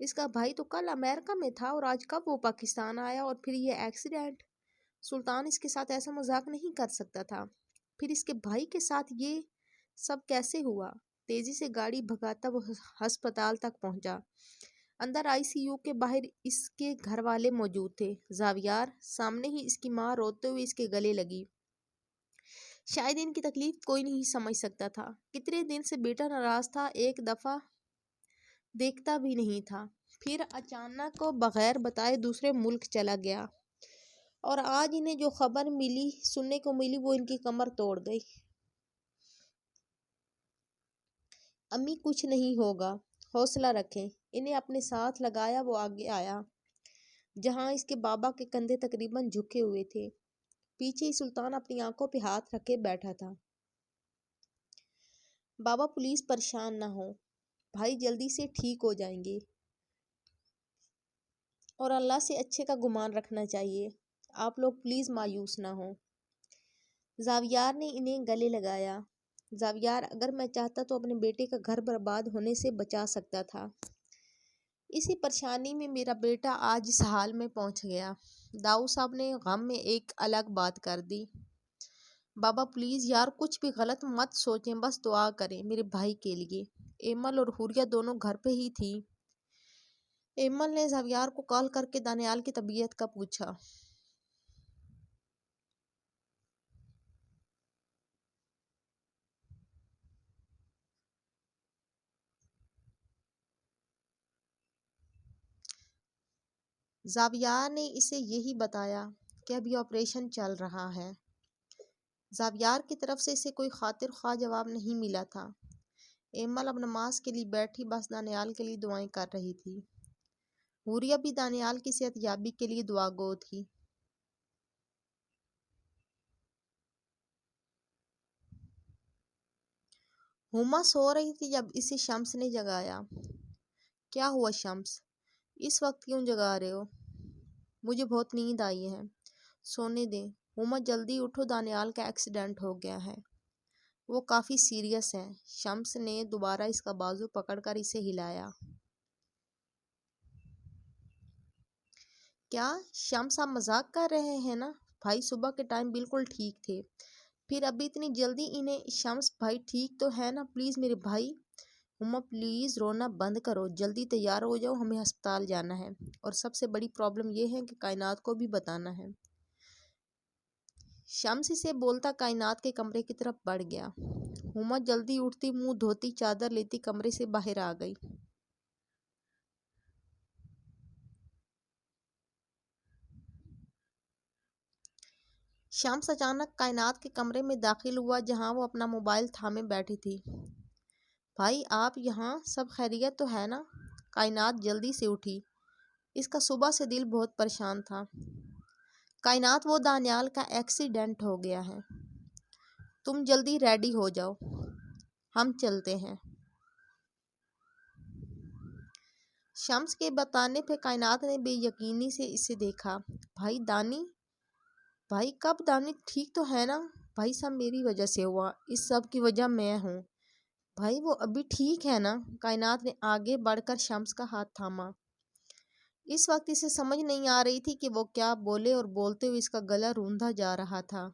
اس کا بھائی تو کل امریکہ میں تھا اور آج کب وہ پاکستان آیا اور پھر یہ ایکسیڈنٹ۔ سلطان اس کے ساتھ ایسا مذاق نہیں کر سکتا تھا۔ پھر اس کے بھائی کے ساتھ یہ سب کیسے ہوا؟ تیزی سے گاڑی بھگاتا وہ ہسپتال تک پہنچا۔ اندر آئی سی یو کے باہر اس کے گھر والے موجود تھے۔ زاویار سامنے ہی اس کی ماں روتے ہوئے اس کے گلے لگی۔ شاید ان کی تکلیف کوئی نہیں سمجھ سکتا تھا۔ کتنے دن سے بیٹا ناراض تھا، ایک دفعہ دیکھتا بھی نہیں تھا، پھر اچانک بغیر بتائے دوسرے ملک چلا گیا، اور آج انہیں جو خبر سننے کو ملی وہ ان کی کمر توڑ گئی۔ امی کچھ نہیں ہوگا، حوصلہ رکھیں۔ انہیں اپنے ساتھ لگایا وہ آگے آیا، جہاں اس کے بابا کے کندھے تقریباً جھکے ہوئے تھے۔ پیچھے ہی سلطان اپنی آنکھوں پہ ہاتھ رکھے بیٹھا تھا۔ بابا پلیز پریشان نہ ہو، بھائی جلدی سے ٹھیک ہو جائیں گے، اور اللہ سے اچھے کا گمان رکھنا چاہیے۔ آپ لوگ پلیز مایوس نہ ہوں۔ زاویار نے انہیں گلے لگایا۔ زاویار اگر میں چاہتا تو اپنے بیٹے کا گھر برباد ہونے سے بچا سکتا تھا۔ اسی پریشانی میں میرا بیٹا آج اس حال میں پہنچ گیا۔ داؤ صاحب نے غم میں ایک الگ بات کر دی۔ بابا پلیز یار کچھ بھی غلط مت سوچیں، بس دعا کریں میرے بھائی کے لیے۔ ایمل اور حوریہ دونوں گھر پہ ہی تھی۔ ایمل نے زاویار کو کال کر کے دانیال کی طبیعت کا پوچھا۔ زاویار نے اسے یہی بتایا کہ ابھی آپریشن چل رہا ہے۔ زاویار کی طرف سے اسے کوئی خاطر خواہ جواب نہیں ملا تھا۔ ایمل اب نماز کے لیے بیٹھی بس دانیال کے لیے دعائیں کر رہی تھی۔ حوریہ بھی دانیال کی صحت یابی کے لیے دعا گو تھی۔ ہما سو رہی تھی جب اسے شمس نے جگایا۔ کیا ہوا شمس؟ اس وقت کیوں جگا رہے ہو؟ مجھے بہت نیند آئی ہے، سونے دیں۔ ہما جلدی اٹھو، دانیال کا ایکسیڈنٹ ہو گیا ہے، وہ کافی سیریس ہے۔ شمس نے دوبارہ اس کا بازو پکڑ کر اسے ہلایا۔ کیا شمس آپ مذاق کر رہے ہیں نا؟ بھائی صبح کے ٹائم بالکل ٹھیک تھے، پھر ابھی اتنی جلدی انہیں؟ شمس بھائی ٹھیک تو ہے نا؟ پلیز میرے بھائی۔ ہما پلیز رونا بند کرو، جلدی تیار ہو جاؤ، ہمیں ہسپتال جانا ہے، اور سب سے بڑی پرابلم یہ ہے کہ کائنات کو بھی بتانا ہے۔ شمس سے بولتا کائنات کے کمرے کی طرف بڑھ گیا۔ ہما جلدی اٹھتی، منہ دھوتی، چادر لیتی کمرے سے باہر آ گئی۔ شمس اچانک کائنات کے کمرے میں داخل ہوا، جہاں وہ اپنا موبائل تھامے بیٹھی تھی۔ بھائی آپ یہاں، سب خیریت تو ہے نا؟ کائنات جلدی سے اٹھی، اس کا صبح سے دل بہت پریشان تھا۔ کائنات وہ دانیال کا ایکسیڈنٹ ہو گیا ہے، تم جلدی ریڈی ہو جاؤ، ہم چلتے ہیں۔ شمس کے بتانے پہ کائنات نے بے یقینی سے اسے دیکھا۔ بھائی دانی؟ بھائی کب؟ دانی ٹھیک تو ہے نا؟ بھائی سب میری وجہ سے ہوا، اس سب کی وجہ میں ہوں۔ بھائی وہ ابھی ٹھیک ہے نا؟ کائنات نے آگے بڑھ کر شمس کا ہاتھ تھاما۔ اس وقت اسے سمجھ نہیں آ رہی تھی کہ وہ کیا بولے، اور بولتے ہوئے اس کا گلا روندا جا رہا تھا۔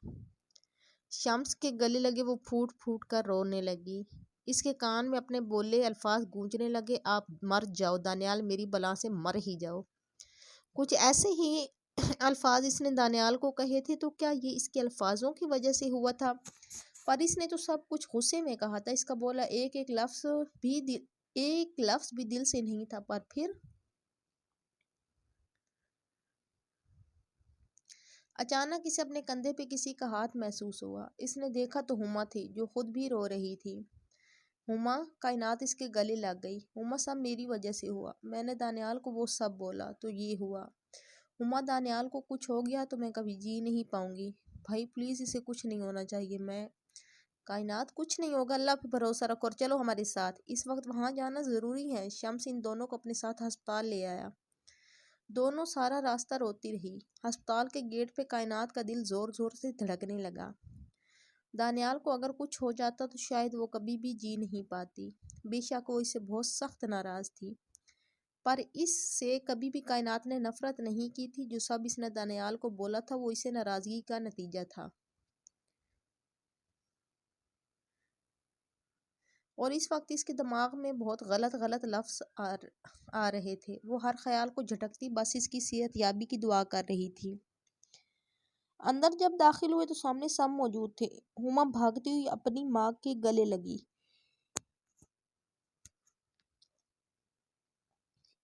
شمس کے گلے لگے وہ پھوٹ پھوٹ کر رونے لگی۔ اس کے کان میں اپنے بولے الفاظ گونجنے لگے، آپ مر جاؤ دانیال، میری بلا سے مر ہی جاؤ۔ کچھ ایسے ہی الفاظ اس نے دانیال کو کہے تھے، تو کیا یہ اس کے الفاظوں کی وجہ سے ہوا تھا؟ پر اس نے تو سب کچھ غصے میں کہا تھا، اس کا بولا ایک لفظ بھی دل سے نہیں تھا۔ پر پھر اچانک اسے اپنے کندھے پہ کسی کا ہاتھ محسوس ہوا۔ اس نے دیکھا تو ہما تھی، جو خود بھی رو رہی تھی۔ ہما؟ کائنات اس کے گلے لگ گئی۔ ہما سب میری وجہ سے ہوا، میں نے دانیال کو وہ سب بولا تو یہ ہوا۔ ہما دانیال کو کچھ ہو گیا تو میں کبھی جی نہیں پاؤں گی۔ بھائی پلیز اسے کچھ نہیں ہونا چاہیے، میں کائنات کچھ نہیں ہوگا، اللہ پہ بھروسہ رکھو اور چلو ہمارے ساتھ، اس وقت وہاں جانا ضروری ہے۔ شمس ان دونوں کو اپنے ساتھ ہسپتال لے آیا۔ دونوں سارا راستہ روتی رہی۔ ہسپتال کے گیٹ پہ کائنات کا دل زور زور سے دھڑکنے لگا۔ دانیال کو اگر کچھ ہو جاتا تو شاید وہ کبھی بھی جی نہیں پاتی۔ بے شک وہ اس سے بہت سخت ناراض تھی، پر اس سے کبھی بھی کائنات نے نفرت نہیں کی تھی۔ جو سب اس نے دانیال کو بولا تھا وہ اسے ناراضگی کا نتیجہ تھا، اور اس وقت اس کے دماغ میں بہت غلط لفظ آ رہے تھے۔ وہ ہر خیال کو جھٹکتی بس اس کی صحت یابی کی دعا کر رہی تھی۔ اندر جب داخل ہوئے تو سامنے سب موجود تھے۔ ہما بھاگتی ہوئی اپنی ماں کے گلے لگی۔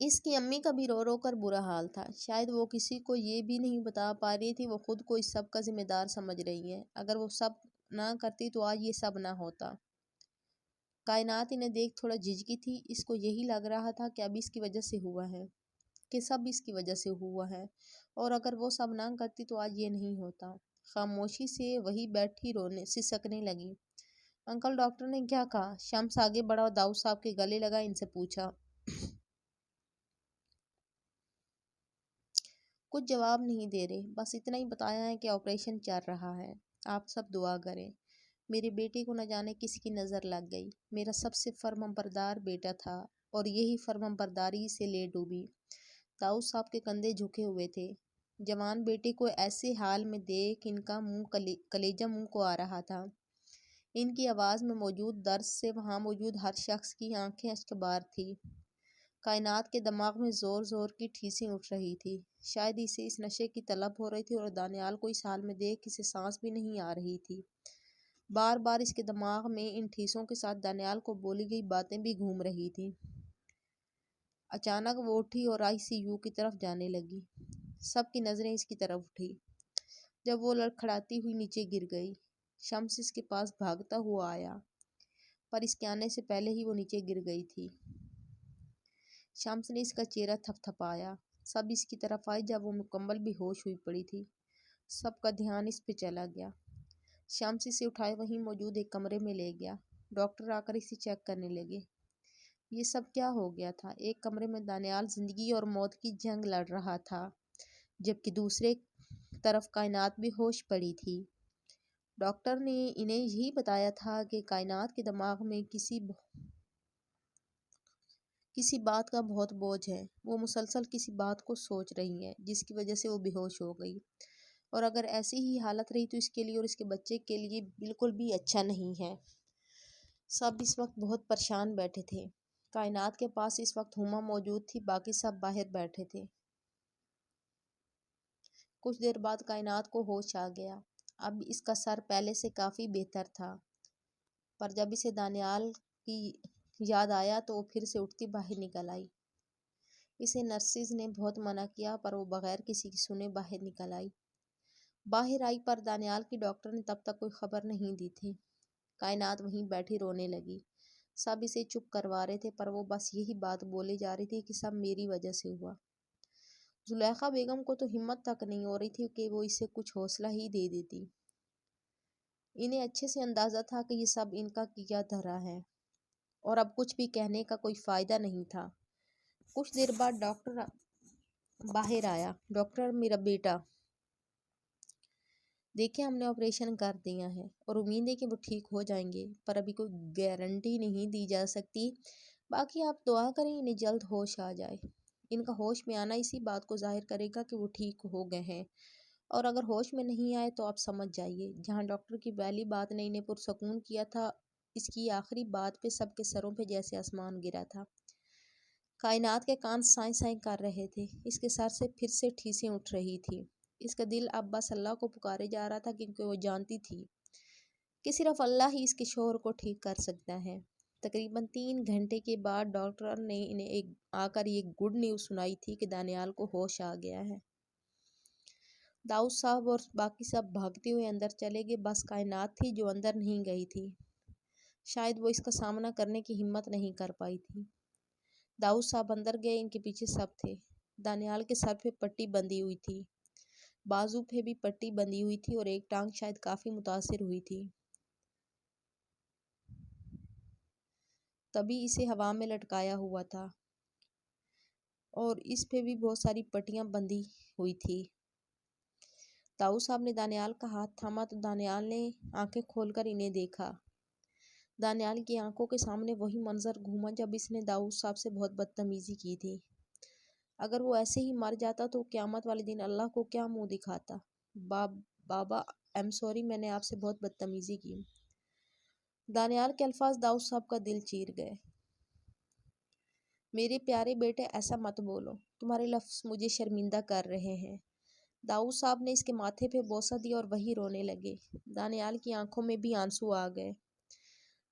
اس کی امی کا بھی رو رو کر برا حال تھا۔ شاید وہ کسی کو یہ بھی نہیں بتا پا رہی تھی وہ خود کو اس سب کا ذمہ دار سمجھ رہی ہے۔ اگر وہ سب نہ کرتی تو آج یہ سب نہ ہوتا۔ کائنات انہیں دیکھ تھوڑا جھجکی تھی۔ اس کو یہی لگ رہا تھا کہ اب اس کی وجہ سے ہوا ہے، کہ سب اس کی وجہ سے ہوا ہے، اور اگر وہ سب نہ کرتی تو آج یہ نہیں ہوتا۔ خاموشی سے وہی بیٹھی رونے سسکنے لگی۔ انکل ڈاکٹر نے کیا کہا؟ شمس آگے بڑھا اور داؤد صاحب کے گلے لگا ان سے پوچھا۔ کچھ جواب نہیں دے رہے، بس اتنا ہی بتایا ہے کہ آپریشن چل رہا ہے، آپ سب دعا کریں۔ میرے بیٹے کو نہ جانے کس کی نظر لگ گئی۔ میرا سب سے فرما بردار بیٹا تھا اور یہی فرما برداری سے لے ڈوبی۔ داؤد صاحب کے کندھے جھکے ہوئے تھے۔ جوان بیٹے کو ایسے حال میں دیکھ ان کا کلیجہ منہ کو آ رہا تھا۔ ان کی آواز میں موجود درد سے وہاں موجود ہر شخص کی آنکھیں اشکبار تھی۔ کائنات کے دماغ میں زور زور کی ٹھیسیں اٹھ رہی تھی۔ شاید اسے اس نشے کی طلب ہو رہی تھی اور دانیال کو اس حال میں دیکھ اسے سانس بھی نہیں آ رہی تھی۔ بار بار اس کے دماغ میں ان ٹھیسوں کے ساتھ دانیال کو بولی گئی باتیں بھی گھوم رہی تھیں۔ اچانک وہ اٹھی اور ICU کی طرف جانے لگی۔ سب کی نظریں اس کی طرف اٹھی جب وہ لڑکھڑاتی ہوئی نیچے گر گئی۔ شمس اس کے پاس بھاگتا ہوا آیا، پر اس کے آنے سے پہلے ہی وہ نیچے گر گئی تھی۔ شمس نے اس کا چہرہ تھپ تھپایا۔ سب اس کی طرف آئے جب وہ مکمل بے ہوش ہوئی پڑی تھی۔ سب کا دھیان اس پہ چلا گیا۔ شمس اسے اٹھائے وہیں موجود ایک کمرے میں لے گیا۔ ڈاکٹر آ کر اسے چیک کرنے لگے۔ یہ سب کیا ہو گیا تھا؟ ایک کمرے میں دانیال زندگی اور موت کی جنگ لڑ رہا تھا، جبکہ دوسرے طرف کائنات بے ہوش پڑی تھی۔ ڈاکٹر نے انہیں یہی بتایا تھا کہ کائنات کے دماغ میں کسی بات کا بہت بوجھ ہے۔ وہ مسلسل کسی بات کو سوچ رہی ہے جس کی وجہ سے وہ بے ہوش ہو گئی، اور اگر ایسی ہی حالت رہی تو اس کے لیے اور اس کے بچے کے لیے بالکل بھی اچھا نہیں ہے۔ سب اس وقت بہت پریشان بیٹھے تھے۔ کائنات کے پاس اس وقت ہما موجود تھی، باقی سب باہر بیٹھے تھے۔ کچھ دیر بعد کائنات کو ہوش آ گیا۔ اب اس کا سر پہلے سے کافی بہتر تھا، پر جب اسے دانیال کی یاد آیا تو وہ پھر سے اٹھتی باہر نکل آئی۔ اسے نرسز نے بہت منع کیا پر وہ بغیر کسی کی سنے باہر نکل آئی۔ باہر آئی پر دانیال کی ڈاکٹر نے تب تک کوئی خبر نہیں دی تھی۔ کائنات وہیں بیٹھی رونے لگی۔ سب اسے چپ کروا رہے تھے پر وہ بس یہی بات بولے جا رہی تھی کہ سب میری وجہ سے ہوا۔ زلیخا بیگم کو تو ہمت تک نہیں ہو رہی تھی کہ وہ اسے کچھ حوصلہ ہی دے دیتی۔ انہیں اچھے سے اندازہ تھا کہ یہ سب ان کا کیا دھرا ہے اور اب کچھ بھی کہنے کا کوئی فائدہ نہیں تھا۔ کچھ دیر بعد ڈاکٹر باہر آیا۔ ڈاکٹر میرا بیٹا، دیکھیں ہم نے آپریشن کر دیا ہے اور امید ہے کہ وہ ٹھیک ہو جائیں گے، پر ابھی کوئی گارنٹی نہیں دی جا سکتی۔ باقی آپ دعا کریں انہیں جلد ہوش آ جائے۔ ان کا ہوش میں آنا اسی بات کو ظاہر کرے گا کہ وہ ٹھیک ہو گئے ہیں، اور اگر ہوش میں نہیں آئے تو آپ سمجھ جائیے۔ جہاں ڈاکٹر کی پہلی بات نے انہیں پرسکون کیا تھا، اس کی آخری بات پہ سب کے سروں پہ جیسے آسمان گرا تھا۔ کائنات کے کان سائیں سائیں کر رہے تھے۔ اس کے سر سے پھر سے ٹھیسیں اٹھ رہی تھی۔ اس کا دل اب بس اللہ کو پکارے جا رہا تھا کیونکہ وہ جانتی تھی کہ صرف اللہ ہی اس کے شوہر کو ٹھیک کر سکتا ہے۔ تقریباً 3 گھنٹے کے بعد ڈاکٹر نے انہیں آ کر یہ گڈ نیوز سنائی تھی کہ دانیال کو ہوش آ گیا ہے۔ داؤد صاحب اور باقی سب بھاگتے ہوئے اندر چلے گئے، بس کائنات تھی جو اندر نہیں گئی تھی۔ شاید وہ اس کا سامنا کرنے کی ہمت نہیں کر پائی تھی۔ داؤد صاحب اندر گئے، ان کے پیچھے سب تھے۔ دانیال کے سر پہ پٹی بندھی ہوئی تھی، بازو پہ بھی پٹی بندھی ہوئی تھی اور ایک ٹانگ شاید کافی متاثر ہوئی تھی۔ تبھی اسے ہوا میں لٹکایا ہوا تھا اور اس پہ بھی بہت ساری پٹیاں بندھی ہوئی تھی۔ داؤد صاحب نے دانیال کا ہاتھ تھاما تو دانیال نے آنکھیں کھول کر انہیں دیکھا۔ دانیال کی آنکھوں کے سامنے وہی منظر گھوما جب اس نے داؤد صاحب سے بہت بدتمیزی کی تھی۔ اگر وہ ایسے ہی مر جاتا تو قیامت والے دن اللہ کو کیا منہ دکھاتا؟ بابا ایم سوری، میں نے آپ سے بہت بدتمیزی کی۔ دانیال کے الفاظ داؤد صاحب کا دل چیر گئے۔ میرے پیارے بیٹے، ایسا مت بولو، تمہارے لفظ مجھے شرمندہ کر رہے ہیں۔ داؤد صاحب نے اس کے ماتھے پہ بوسہ دیا اور وہی رونے لگے۔ دانیال کی آنکھوں میں بھی آنسو آ گئے۔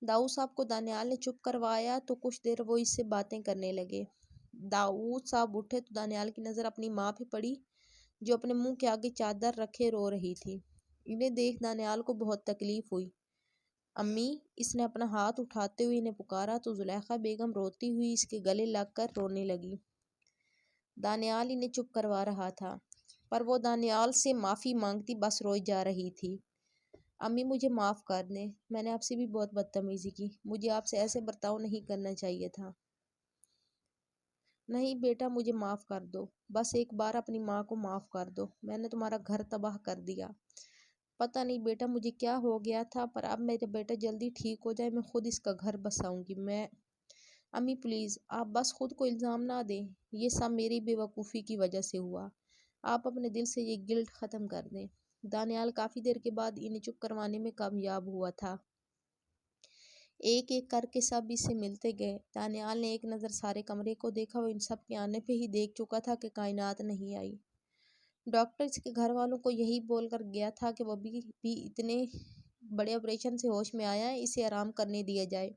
داؤد صاحب کو دانیال نے چپ کروایا تو کچھ دیر وہ اس سے باتیں کرنے لگے۔ داؤد صاحب اٹھے تو دانیال کی نظر اپنی ماں پہ پڑی جو اپنے منہ کے آگے چادر رکھے رو رہی تھی۔ انہیں دیکھ دانیال کو بہت تکلیف ہوئی۔ امی، اس نے اپنا ہاتھ اٹھاتے ہوئے انہیں پکارا تو زلیخا بیگم روتی ہوئی اس کے گلے لگ کر رونے لگی۔ دانیال انہیں چپ کروا رہا تھا پر وہ دانیال سے معافی مانگتی بس روئی جا رہی تھی۔ امی، مجھے معاف کر دیں، میں نے آپ سے بھی بہت بدتمیزی کی، مجھے آپ سے ایسے برتاؤ نہیں کرنا چاہیے تھا۔ نہیں بیٹا، مجھے معاف کر دو، بس ایک بار اپنی ماں کو معاف کر دو، میں نے تمہارا گھر تباہ کر دیا۔ پتہ نہیں بیٹا مجھے کیا ہو گیا تھا، پر اب میرا بیٹا جلدی ٹھیک ہو جائے میں خود اس کا گھر بساؤں گی۔ امی پلیز، آپ بس خود کو الزام نہ دیں، یہ سب میری بے وقوفی کی وجہ سے ہوا، آپ اپنے دل سے یہ گلٹ ختم کر دیں۔ دانیال کافی دیر کے بعد انہیں چپ کروانے میں کامیاب ہوا تھا۔ ایک ایک کر کے سب اس سے ملتے گئے۔ دانیال نے ایک نظر سارے کمرے کو دیکھا، وہ ان سب کے آنے پہ ہی دیکھ چکا تھا کہ کائنات نہیں آئی۔ ڈاکٹر اس کے گھر والوں کو یہی بول کر گیا تھا کہ وہ بھی اتنے بڑے آپریشن سے ہوش میں آیا ہے، اسے آرام کرنے دیا جائے۔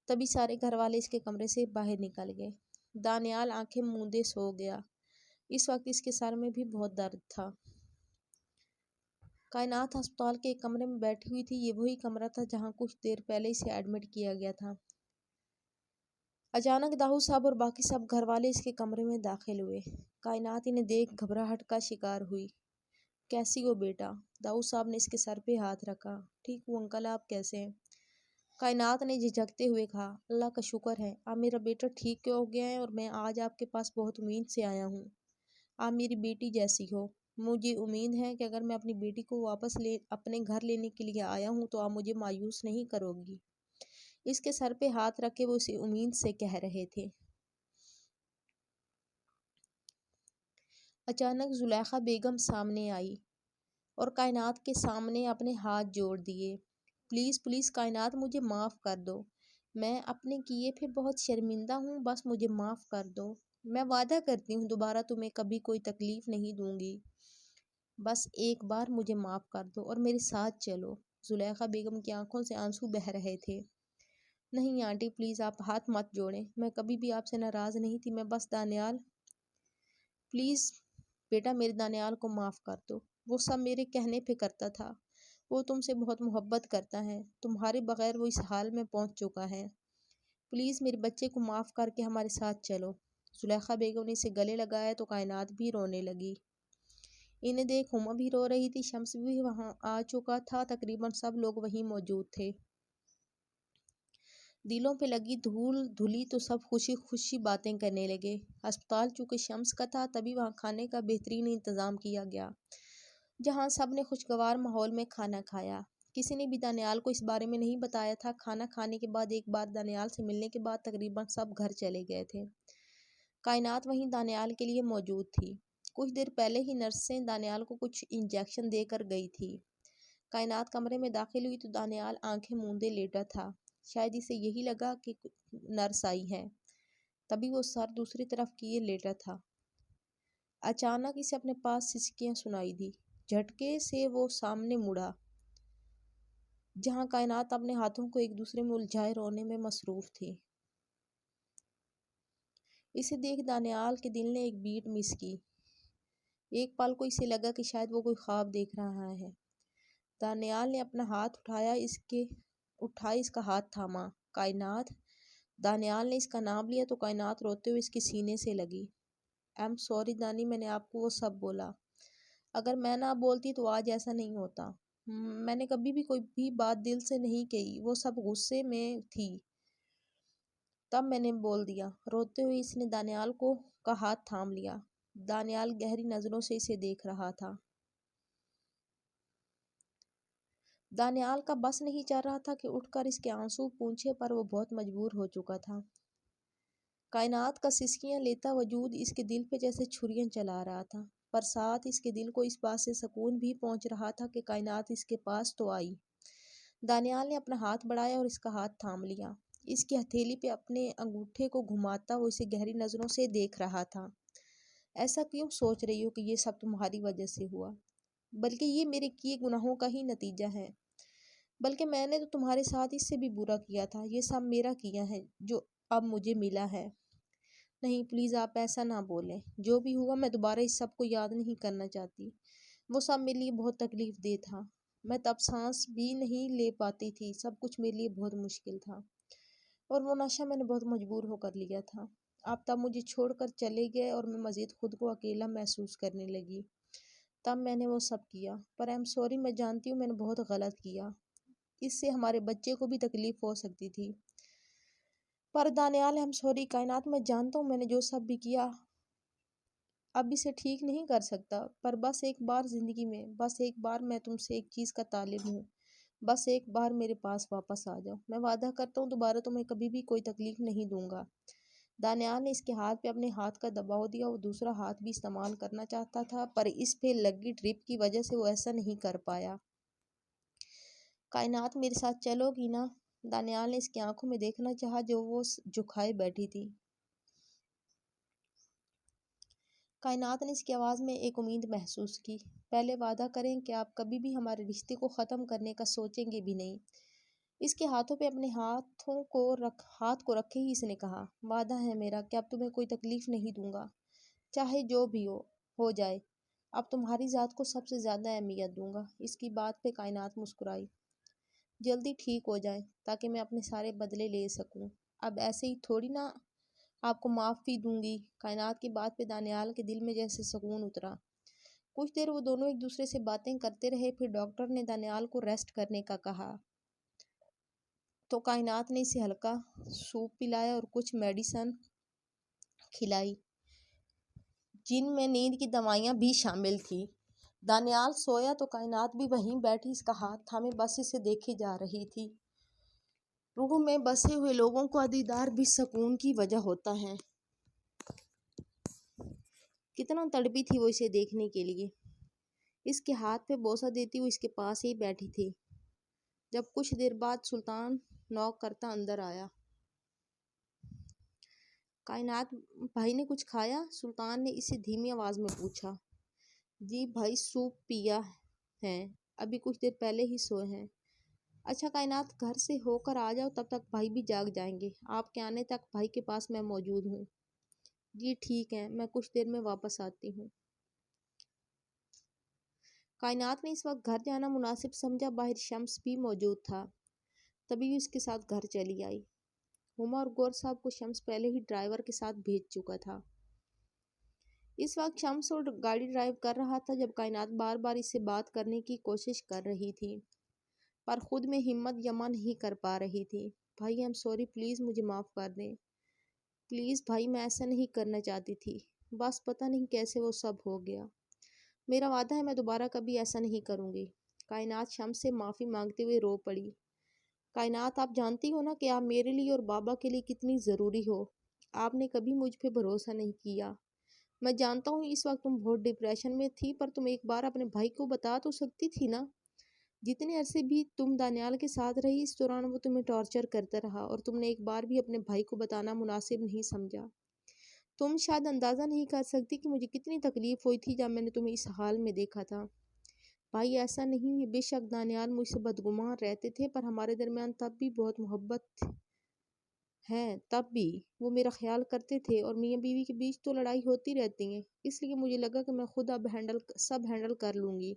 تبھی سارے گھر والے اس کے کمرے سے باہر نکل گئے۔ دانیال آنکھیں موندے سو گیا۔ اس وقت اس کے سر میں بھی بہت درد تھا۔ کائنات ہسپتال کے ایک کمرے میں بیٹھی ہوئی تھی۔ یہ وہی کمرہ تھا جہاں کچھ دیر پہلے اسے ایڈمٹ کیا گیا تھا۔ اچانک داؤد صاحب اور باقی سب گھر والے اس کے کمرے میں داخل ہوئے۔ کائنات انہیں دیکھ گھبراہٹ کا شکار ہوئی۔ کیسی ہو بیٹا؟ داؤد صاحب نے اس کے سر پہ ہاتھ رکھا۔ ٹھیک ہوں انکل، آپ کیسے ہیں؟ کائنات نے جھجکتے ہوئے کہا، اللہ کا شکر ہے، آپ میرا بیٹا ٹھیک ہو گیا ہے اور میں آج آپ کے پاس بہت امید سے آیا ہوں۔ آپ میری بیٹی جیسی ہو۔ مجھے امید ہے کہ اگر میں اپنی بیٹی کو واپس اپنے گھر لینے کے لیے آیا ہوں تو آپ مجھے مایوس نہیں کرو گی۔ اس کے سر پہ ہاتھ رکھ کے وہ اسے امید سے کہہ رہے تھے۔ اچانک زلیخا بیگم سامنے آئی اور کائنات کے سامنے اپنے ہاتھ جوڑ دیے۔ پلیز پلیز کائنات، مجھے معاف کر دو، میں اپنے کیے پہ بہت شرمندہ ہوں، بس مجھے معاف کر دو، میں وعدہ کرتی ہوں دوبارہ تمہیں کبھی کوئی تکلیف نہیں دوں گی، بس ایک بار مجھے معاف کر دو اور میرے ساتھ چلو۔ زلیخا بیگم کی آنکھوں سے آنسو بہہ رہے تھے۔ نہیں آنٹی پلیز، آپ ہاتھ مت جوڑیں، میں کبھی بھی آپ سے ناراض نہیں تھی، میں بس دانیال، پلیز بیٹا میرے دانیال کو معاف کر دو، وہ سب میرے کہنے پہ کرتا تھا، وہ تم سے بہت محبت کرتا ہے، تمہارے بغیر وہ اس حال میں پہنچ چکا ہے، پلیز میرے بچے کو معاف کر کے ہمارے ساتھ چلو۔ زلیخا بیگم نے اسے گلے لگایا تو کائنات بھی رونے لگی۔ انہیں دیکھ ہما بھی رو رہی تھی، شمس بھی وہاں آ چکا تھا، تقریباً سب لوگ وہیں موجود تھے۔ دلوں پہ لگی دھول دھلی تو سب خوشی خوشی باتیں کرنے لگے۔ ہسپتال چونکہ شمس کا تھا تبھی وہاں کھانے کا بہترین انتظام کیا گیا، جہاں سب نے خوشگوار ماحول میں کھانا کھایا۔ کسی نے بھی دانیال کو اس بارے میں نہیں بتایا تھا۔ کھانا کھانے کے بعد ایک بار دانیال سے ملنے کے بعد تقریباً سب گھر چلے گئے تھے۔ کائنات وہیں دانیال کے لیے موجود تھی۔ کچھ دیر پہلے ہی نرسیں دانیال کو کچھ انجیکشن دے کر گئی تھی۔ کائنات کمرے میں داخل ہوئی تو دانیال آنکھیں موندے لیٹا تھا، شاید اسے یہی لگا کہ نرس آئی ہے، تبھی وہ سر دوسری طرف کیے لیٹا تھا۔ اچانک اسے اپنے پاس سسکیاں سنائی دی۔ جھٹکے سے وہ سامنے مڑا جہاں کائنات اپنے ہاتھوں کو ایک دوسرے میں الجھائے رونے میں مصروف تھی۔ اسے دیکھ دانیال کے دل نے ایک بیٹ مس کی۔ ایک پل کو اسے لگا کہ شاید وہ کوئی خواب دیکھ رہا ہے۔ دانیال نے اپنا ہاتھ اٹھائے اس کا ہاتھ تھاما۔ کائنات۔ دانیال نے اس کا نام لیا تو کائنات روتے ہوئے اس کے سینے سے لگی۔ ایم سوری دانی، میں نے آپ کو وہ سب بولا، اگر میں نہ بولتی تو آج ایسا نہیں ہوتا، میں نے کبھی بھی کوئی بھی بات دل سے نہیں کہی، وہ سب غصے میں تھی، تب میں نے بول دیا۔ روتے ہوئے اس نے دانیال کا ہاتھ تھام لیا۔ دانیال گہری نظروں سے اسے دیکھ رہا تھا۔ دانیال کا بس نہیں چل رہا تھا کہ اٹھ کر اس کے آنسو پونچھے پر وہ بہت مجبور ہو چکا تھا۔ کائنات کا سسکیاں لیتا وجود اس کے دل پہ جیسے چھریاں چلا رہا تھا، پر ساتھ اس کے دل کو اس بات سے سکون بھی پہنچ رہا تھا کہ کائنات اس کے پاس تو آئی۔ دانیال نے اپنا ہاتھ بڑھایا اور اس کا ہاتھ تھام لیا۔ اس کی ہتھیلی پہ اپنے انگوٹھے کو گھماتا وہ اسے گہری نظروں سے دیکھ رہا تھا۔ ایسا کیوں سوچ رہی ہو کہ یہ سب تمہاری وجہ سے ہوا؟ بلکہ یہ میرے کیے گناہوں کا ہی نتیجہ ہے۔ بلکہ میں نے تو تمہارے ساتھ اس سے بھی برا کیا تھا، یہ سب میرا کیا ہے جو اب مجھے ملا ہے۔ نہیں پلیز آپ ایسا نہ بولیں، جو بھی ہوا میں دوبارہ اس سب کو یاد نہیں کرنا چاہتی۔ وہ سب میرے لیے بہت تکلیف دہ تھا، میں تب سانس بھی نہیں لے پاتی تھی، سب کچھ میرے لیے بہت مشکل تھا، اور وہ نشہ میں نے بہت مجبور ہو کر لیا تھا۔ آپ تب مجھے چھوڑ کر چلے گئے اور میں مزید خود کو اکیلا محسوس کرنے لگی، تب میں نے وہ سب کیا۔ پر ایم سوری، میں جانتی ہوں میں نے بہت غلط کیا، اس سے ہمارے بچے کو بھی تکلیف ہو سکتی تھی۔ پر دانیال ایم سوری، کائنات میں جانتا ہوں میں نے جو سب بھی کیا اب اسے ٹھیک نہیں کر سکتا، پر بس ایک بار زندگی میں، بس ایک بار میں تم سے ایک چیز کا طالب ہوں، بس ایک بار میرے پاس واپس آ جاؤ، میں وعدہ کرتا ہوں دوبارہ تمہیں کبھی بھی کوئی تکلیف نہیں دوں گا۔ دانیال نے اس کے ہاتھ پہ اپنے ہاتھ کا دباؤ دیا، وہ دوسرا ہاتھ بھی استعمال کرنا چاہتا تھا، پر اس پہ لگی ٹرپ کی وجہ سے وہ ایسا نہیں کر پایا۔ کائنات میرے ساتھ چلو گی نا؟ دانیال نے اس کی آنکھوں میں دیکھنا چاہا جو وہ جھکائے بیٹھی تھی۔ کائنات نے اس کی آواز میں ایک امید محسوس کی۔ پہلے وعدہ کریں کہ آپ کبھی بھی ہمارے رشتے کو ختم کرنے کا سوچیں گے بھی نہیں۔ اس کے ہاتھوں پہ اپنے ہاتھ کو رکھے ہی اس نے کہا، وعدہ ہے میرا کہ اب تمہیں کوئی تکلیف نہیں دوں گا، چاہے جو بھی ہو جائے، اب تمہاری ذات کو سب سے زیادہ اہمیت دوں گا۔ اس کی بات پہ کائنات مسکرائی۔ جلدی ٹھیک ہو جائیں تاکہ میں اپنے سارے بدلے لے سکوں، اب ایسے ہی تھوڑی نہ آپ کو معافی دوں گی۔ کائنات کی بات پہ دانیال کے دل میں جیسے سکون اترا۔ کچھ دیر وہ دونوں ایک دوسرے سے باتیں کرتے رہے، پھر ڈاکٹر نے دانیال کو ریسٹ کرنے کا کہا تو کائنات نے اسے ہلکا سوپ پلایا اور کچھ میڈیسن کھلائی جن میں نیند کی دوائیاں بھی شامل تھی۔ دانیال سویا تو کائنات بھی وہیں بیٹھی اس کا ہاتھ تھامے بس اسے دیکھی جا رہی تھی۔ روح میں بسے ہوئے لوگوں کو دیدار بھی سکون کی وجہ ہوتا ہے۔ کتنا تڑپی تھی وہ اسے دیکھنے کے لیے۔ اس کے ہاتھ پہ بوسہ دیتی وہ اس کے پاس ہی بیٹھی تھی، جب کچھ دیر بعد سلطان نوک کرتا اندر آیا۔ کائنات بھائی نے کچھ کھایا؟ سلطان نے اسے دھیمی آواز میں پوچھا۔ جی بھائی سوپ پیا ہے، ابھی کچھ دیر پہلے ہی سوئے ہیں۔ اچھا کائنات گھر سے ہو کر آ جاؤ، تب تک بھائی بھی جاگ جائیں گے، آپ کے آنے تک بھائی کے پاس میں موجود ہوں۔ جی ٹھیک ہے، میں کچھ دیر میں واپس آتی ہوں۔ کائنات نے اس وقت گھر جانا مناسب سمجھا، باہر شمس بھی موجود تھا، تبھی اس کے ساتھ گھر چلی آئی۔ ہما اور گور صاحب کو شمس پہلے ہی ڈرائیور کے ساتھ بھیج چکا تھا۔ اس وقت شمس اور گاڑی ڈرائیو کر رہا تھا جب کائنات بار بار اس سے بات کرنے کی کوشش کر رہی تھی، پر خود میں ہمت جمع نہیں کر پا رہی تھی۔ بھائی ایم سوری، پلیز مجھے معاف کر دیں۔ پلیز بھائی، میں ایسا نہیں کرنا چاہتی تھی، بس پتہ نہیں کیسے وہ سب ہو گیا۔ میرا وعدہ ہے میں دوبارہ کبھی ایسا نہیں کروں گی۔ کائنات شمس سے معافی مانگتے ہوئے رو پڑی۔ کائنات آپ جانتی ہو نا کہ آپ میرے لیے اور بابا کے لیے کتنی ضروری ہو، آپ نے کبھی مجھ پہ بھروسہ نہیں کیا۔ میں جانتا ہوں اس وقت تم بہت ڈپریشن میں تھی، پر تم ایک بار اپنے بھائی کو بتا تو سکتی تھی نا۔ جتنے عرصے بھی تم دانیال کے ساتھ رہی، اس دوران وہ تمہیں ٹارچر کرتا رہا اور تم نے ایک بار بھی اپنے بھائی کو بتانا مناسب نہیں سمجھا۔ تم شاید اندازہ نہیں کر سکتی کہ مجھے کتنی تکلیف ہوئی تھی جب میں نے تمہیں اس حال میں دیکھا تھا۔ بھائی ایسا نہیں ہے، بے شک دانیال مجھ سے بدگمان رہتے تھے، پر ہمارے درمیان تب بھی بہت محبت ہے، تب بھی وہ میرا خیال کرتے تھے، اور میاں بیوی کے بیچ تو لڑائی ہوتی رہتی ہیں، اس لیے مجھے لگا کہ میں خود اب سب ہینڈل کر لوں گی۔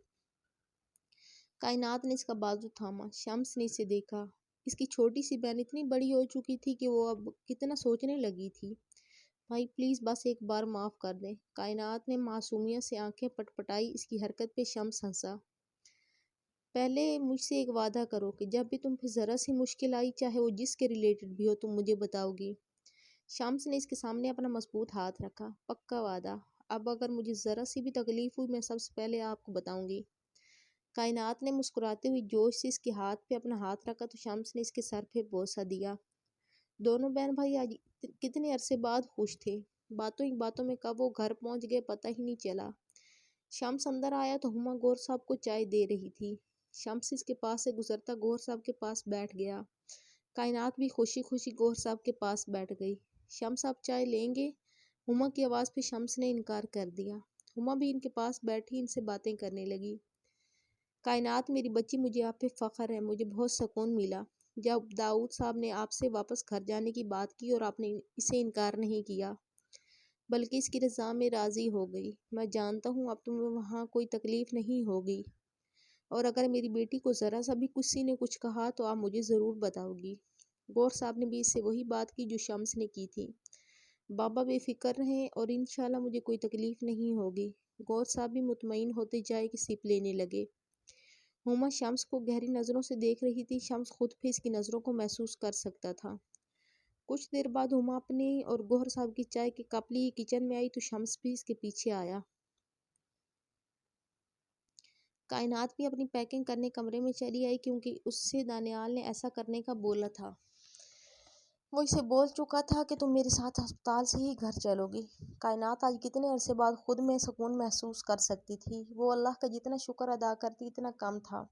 کائنات نے اس کا بازو تھاما۔ شمس نے اسے دیکھا۔ اس کی چھوٹی سی بہن اتنی بڑی ہو چکی تھی کہ وہ اب کتنا سوچنے لگی تھی۔ بھائی پلیز بس ایک بار معاف کر دیں۔ کائنات نے معصومیت سے آنکھیں پٹپٹائی۔ اس کی حرکت پہ شمس ہنسا۔ پہلے مجھ سے ایک وعدہ کرو کہ جب بھی تم پہ ذرا سی مشکل آئی، چاہے وہ جس کے ریلیٹڈ بھی ہو، تم مجھے بتاؤ گی۔ شمس نے اس کے سامنے اپنا مضبوط ہاتھ رکھا۔ پکا وعدہ؟ اب اگر مجھے ذرا سی بھی تکلیف ہوئی، میں سب سے پہلے آپ کو بتاؤں گی۔ کائنات نے مسکراتے ہوئے جوش سے اس کے ہاتھ پہ اپنا ہاتھ رکھا تو شمس نے اس کے سر پہ بوسہ دیا۔ دونوں بہن بھائی آج کتنے عرصے بعد خوش تھے۔ باتوں ہی باتوں میں کب وہ گھر پہنچ گئے پتہ ہی نہیں چلا۔ شمس اندر آیا تو ہما گور صاحب کو چائے دے رہی تھی۔ شمس اس کے پاس سے گزرتا گور صاحب کے پاس بیٹھ گیا۔ کائنات بھی خوشی خوشی گور صاحب کے پاس بیٹھ گئی۔ شمس آپ چائے لیں گے؟ ہما کی آواز پہ شمس نے انکار کر دیا۔ ہما بھی ان کے پاس بیٹھی ان سے باتیں کرنے لگی۔ کائنات میری بچی، مجھے آپ پہ فخر ہے، مجھے بہت سکون ملا جب داؤد صاحب نے آپ سے واپس گھر جانے کی بات کی اور آپ نے اسے انکار نہیں کیا بلکہ اس کی رضا میں راضی ہو گئی۔ میں جانتا ہوں اب تمہیں وہاں کوئی تکلیف نہیں ہوگی، اور اگر میری بیٹی کو ذرا سا بھی کسی نے کچھ کہا تو آپ مجھے ضرور بتاؤ گی۔ گور صاحب نے بھی اس سے وہی بات کی جو شمس نے کی تھی۔ بابا بے فکر رہیں اور انشاءاللہ مجھے کوئی تکلیف نہیں ہوگی۔ گور صاحب بھی مطمئن ہوتے جائے کہ سپ لینے لگے۔ ہما شمس کو گہری نظروں سے دیکھ رہی تھی۔ شمس خود بھی اس کی نظروں کو محسوس کر سکتا تھا۔ کچھ دیر بعد ہما اپنی اور گوہر صاحب کی چائے کے کپ لیے کچن میں آئی تو شمس بھی اس کے پیچھے آیا۔ کائنات بھی اپنی پیکنگ کرنے کمرے میں چلی آئی کیونکہ اس سے دانیال نے ایسا کرنے کا بولا تھا۔ وہ اسے بول چکا تھا کہ تم میرے ساتھ ہسپتال سے ہی گھر چلو گی۔ کائنات آج کتنے عرصے بعد خود میں سکون محسوس کر سکتی تھی۔ وہ اللہ کا جتنا شکر ادا کرتی اتنا کم تھا۔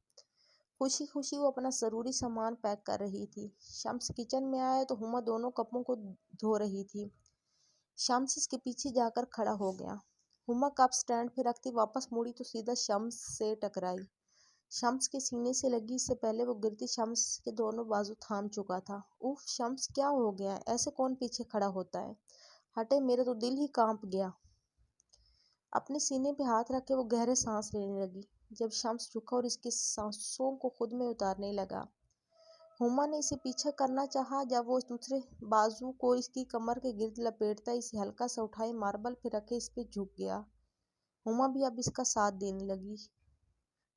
خوشی خوشی وہ اپنا ضروری سامان پیک کر رہی تھی۔ شمس کچن میں آیا تو ہما دونوں کپوں کو دھو رہی تھی۔ شمس اس کے پیچھے جا کر کھڑا ہو گیا۔ ہما کپ سٹینڈ پہ رکھتی واپس مڑی تو سیدھا شمس سے ٹکرائی۔ شمس کے سینے سے لگی اس سے پہلے وہ گرتی شمس کے دونوں بازو تھام چکا تھا۔ اوف شمس، کیا ہو گیا؟ ایسے کون پیچھے کھڑا ہوتا ہے؟ ہٹے، میرا تو دل ہی کانپ گیا۔ اپنے سینے پہ ہاتھ رکھ کے وہ گہرے سانس لینے لگی۔ جب شمس جھکا اور اس کے سانسوں کو خود میں اتارنے لگا، ہما نے اسے پیچھے کرنا چاہا۔ جب وہ دوسرے بازو کو اس کی کمر کے گرد لپیٹتا اسے ہلکا سا اٹھائے ماربل پہ رکھے اس پہ جھک گیا۔ ہما بھی اب اس کا ساتھ دینے لگی۔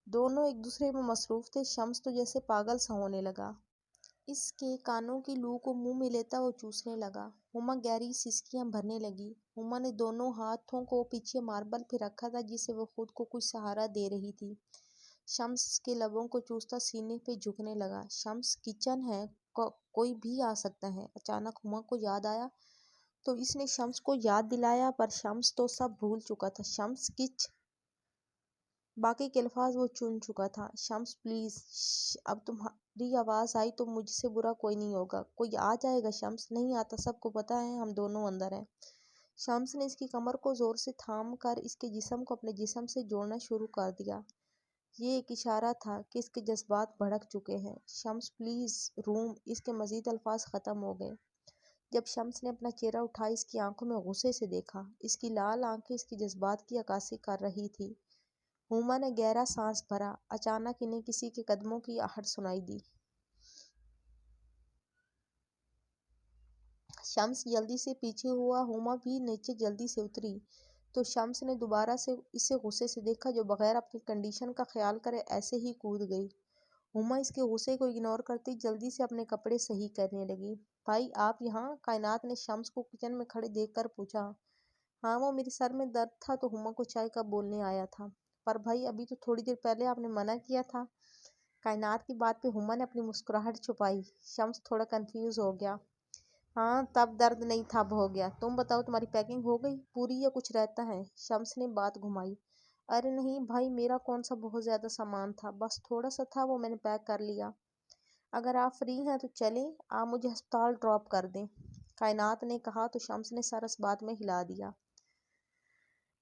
دونوں ایک دوسرے میں مصروف تھے۔ شمس تو جیسے پاگل سا ہونے لگا۔ اس کے کانوں کی لو کو منہ میں لیتا وہ چوسنے لگا۔ ہما گہری سسکیاں بھرنے لگی۔ ہما نے دونوں ہاتھوں کو پیچھے ماربل پہ رکھا تھا جس سے وہ خود کو کچھ سہارا دے رہی تھی۔ شمس اس کے لبوں کو چوستا سینے پہ جھکنے لگا۔ شمس کچن ہے، کوئی بھی آ سکتا ہے۔ اچانک ہما کو یاد آیا تو اس نے شمس کو یاد دلایا، پر شمس تو سب بھول چکا تھا۔ شمس کچ باقی کے الفاظ وہ چن چکا تھا۔ شمس پلیز، اب تمہاری آواز آئی تو مجھ سے برا کوئی نہیں ہوگا۔ کوئی آ جائے گا؟ شمس نہیں آتا، سب کو پتا ہے ہم دونوں اندر ہیں۔ شمس نے اس کی کمر کو زور سے تھام کر اس کے جسم کو اپنے جسم سے جوڑنا شروع کر دیا۔ یہ ایک اشارہ تھا کہ اس کے جذبات بھڑک چکے ہیں۔ شمس پلیز روم۔ اس کے مزید الفاظ ختم ہو گئے جب شمس نے اپنا چہرہ اٹھا اس کی آنکھوں میں غصے سے دیکھا۔ اس کی لال آنکھیں اس کے جذبات کی عکاسی کر رہی تھی۔ ہما نے گہرا سانس بھرا۔ اچانک انہیں کسی کے قدموں کی آہٹ سنائی دی۔ شمس جلدی سے پیچھے ہوا۔ ہما بھی نیچے جلدی سے اتری تو شمس نے دوبارہ سے اسے غصے سے دیکھا جو بغیر اپنی کنڈیشن کا خیال کرے ایسے ہی کود گئی۔ ہما اس کے غصے کو اگنور کرتی جلدی سے اپنے کپڑے صحیح کرنے لگی۔ بھائی آپ یہاں؟ کائنات نے شمس کو کچن میں کھڑے دیکھ کر پوچھا۔ ہاں، وہ میرے سر میں درد تھا تو ہما کو چائے کا بولنے آیا تھا۔ پر بھائی ابھی تو تھوڑی دیر پہلے آپ نے منع کیا تھا۔ کائنات کی بات پہ ہما نے اپنی مسکراہٹ چھپائی۔ شمس تھوڑا کنفیوز ہو گیا۔ ہاں تب درد نہیں تھا، اب ہو گیا۔ تم بتاؤ تمہاری پیکنگ ہو گئی پوری یا کچھ رہتا ہے؟ شمس نے بات گھمائی۔ ارے نہیں بھائی، میرا کون سا بہت زیادہ سامان تھا، بس تھوڑا سا تھا، وہ میں نے پیک کر لیا۔ اگر آپ فری ہیں تو چلیں، آپ مجھے ہسپتال ڈراپ کر دیں، کائنات نے کہا تو شمس نے سر اس بات میں ہلا دیا۔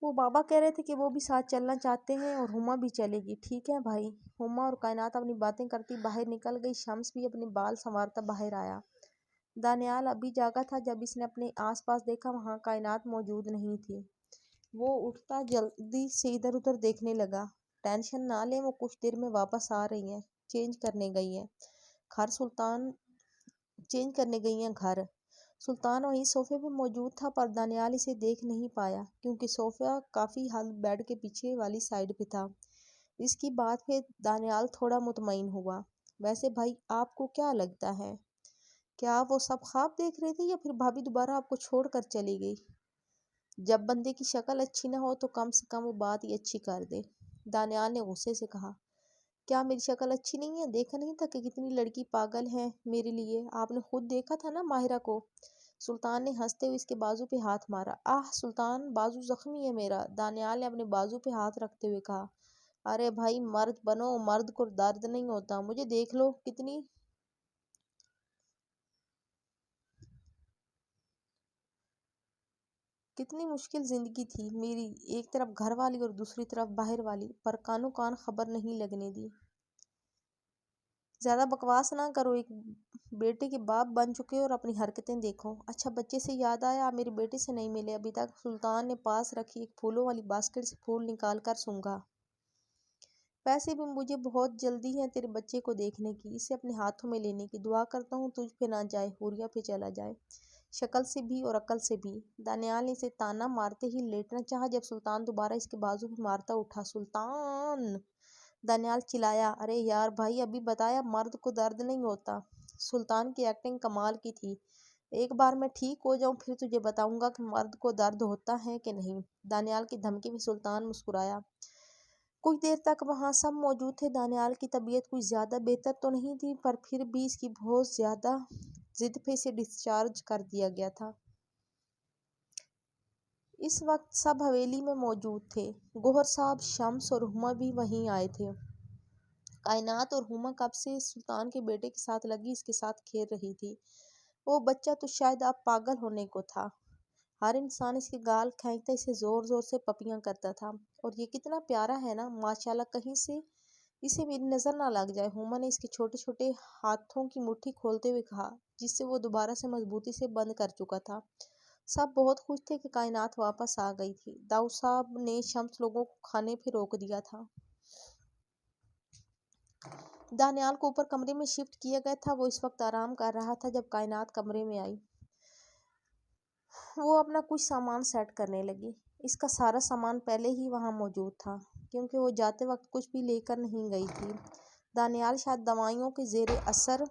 وہ بابا کہہ رہے تھے کہ وہ بھی ساتھ چلنا چاہتے ہیں اور ہما بھی چلے گی۔ ٹھیک ہے بھائی۔ ہما اور کائنات اپنی باتیں کرتی باہر نکل گئی۔ شمس بھی اپنے بال سنوارتا باہر آیا۔ دانیال ابھی جاگا تھا۔ جب اس نے اپنے آس پاس دیکھا وہاں کائنات موجود نہیں تھی۔ وہ اٹھتا جلدی سے ادھر ادھر دیکھنے لگا۔ ٹینشن نہ لیں، وہ کچھ دیر میں واپس آ رہی ہیں، چینج کرنے گئی ہیں گھر۔ سلطان وہیں صوفے پہ موجود تھا پر دانیال اسے دیکھ نہیں پایا کیونکہ صوفہ کافی حد بیڈ کے پیچھے والی سائیڈ پہ تھا۔ اس کی بات پہ دانیال تھوڑا مطمئن ہوا۔ ویسے بھائی آپ کو کیا لگتا ہے؟ کیا آپ وہ سب خواب دیکھ رہے تھے یا پھر بھابھی دوبارہ آپ کو چھوڑ کر چلی گئی؟ جب بندے کی شکل اچھی نہ ہو تو کم سے کم وہ بات ہی اچھی کر دے، دانیال نے غصے سے کہا۔ کیا میری شکل اچھی نہیں ہے؟ دیکھا نہیں تھا کہ کتنی لڑکی پاگل ہے میرے لیے؟ آپ نے خود دیکھا تھا نا ماہرہ کو، سلطان نے ہنستے ہوئے اس کے بازو پہ ہاتھ مارا۔ آہ سلطان، بازو زخمی ہے میرا، دانیال نے اپنے بازو پہ ہاتھ رکھتے ہوئے کہا۔ ارے بھائی مرد بنو، مرد کو درد نہیں ہوتا، مجھے دیکھ لو، کتنی مشکل زندگی تھی میری، ایک طرف گھر والی اور دوسری طرف باہر والی، پر کانوں کان خبر نہیں لگنے دی۔ زیادہ بکواس نہ کرو، ایک بیٹے کے باپ بن چکے اور اپنی حرکتیں دیکھو۔ اچھا بچے سے یاد آیا، آپ میرے بیٹے سے نہیں ملے ابھی تک۔ سلطان نے پاس رکھی ایک پھولوں والی باسکٹ سے پھول نکال کر سونگھا۔ ویسے بھی مجھے بہت جلدی ہے تیرے بچے کو دیکھنے کی، اسے اپنے ہاتھوں میں لینے کی۔ دعا کرتا ہوں تجھ پہ نہ جائے، حوریہ پہ چلا جائے، شکل سے بھی اور عقل سے بھی۔ دانیال نے اسے تانا مارتے ہی لیٹنا چاہا جب سلطان دوبارہ اس کے بازو پہ مارتا اٹھا۔ سلطان! دانیال چلایا۔ ارے یار بھائی، ابھی بتایا مرد کو درد نہیں ہوتا۔ سلطان کی ایکٹنگ کمال کی تھی۔ ایک بار میں ٹھیک ہو جاؤں پھر تجھے بتاؤں گا کہ مرد کو درد ہوتا ہے کہ نہیں۔ دانیال کی دھمکی میں سلطان مسکرایا۔ کچھ دیر تک وہاں سب موجود تھے۔ دانیال کی طبیعت کچھ زیادہ بہتر تو نہیں تھی، پر پھر بھی اس کی بہت زیادہ ضد پہ اسے ڈسچارج کر دیا گیا تھا۔ اس وقت سب حویلی میں موجود تھے۔ گوہر صاحب، شمس اور ہما بھی وہیں آئے تھے۔ کائنات اور ہما کب سے سلطان کے بیٹے کے ساتھ لگی اس کے ساتھ کھیل رہی تھی۔ وہ بچہ تو شاید اب پاگل ہونے کو تھا۔ ہر انسان اس کے گال کھینچتا، اسے زور زور سے پپیاں کرتا تھا۔ اور یہ کتنا پیارا ہے نا، ماشاءاللہ، کہیں سے اسے میری نظر نہ لگ جائے۔ ہما نے اس کے چھوٹے چھوٹے ہاتھوں کی مٹھی کھولتے ہوئے کہا، جس سے وہ دوبارہ سے مضبوطی سے بند کر چکا تھا۔ سب بہت خوش تھے کہ کائنات واپس آ گئی تھی۔ داؤد صاحب نے شمس لوگوں کو کھانے پہ روک دیا تھا۔ دانیال کو اوپر کمرے میں شفٹ کیا گیا تھا۔ وہ اس وقت آرام کر رہا تھا جب کائنات کمرے میں آئی۔ وہ اپنا کچھ سامان سیٹ کرنے لگی۔ اس کا سارا سامان پہلے ہی وہاں موجود تھا، کیونکہ وہ جاتے وقت کچھ بھی لے کر نہیں گئی تھی۔ دانیال شاید دوائیوں کے زیر اثر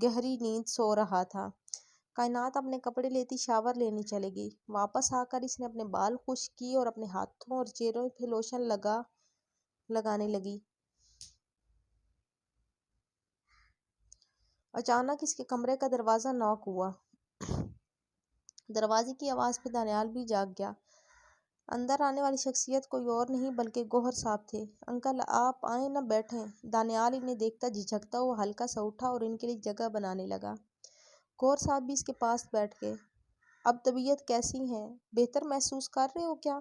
گہری نیند سو رہا تھا۔ کائنات اپنے کپڑے لیتی شاور لینے چلے گئی۔ واپس آ کر اس نے اپنے بال خشک کیے اور اپنے ہاتھوں اور چہرے پہ لوشن لگانے لگی۔ اچانک اس کے کمرے کا دروازہ ناک ہوا۔ دروازے کی آواز پہ دانیال بھی جاگ گیا۔ اندر آنے والی شخصیت کوئی اور نہیں بلکہ گوہر صاحب تھے۔ انکل آپ آئیں نا، بیٹھیں۔ دانیال انہیں دیکھتا جھجکتا ہوا ہلکا سا اٹھا اور ان کے لیے جگہ بنانے لگا۔ گوہر صاحب بھی اس کے پاس بیٹھ گئے۔ اب طبیعت کیسی ہے؟ بہتر محسوس کر رہے ہو کیا؟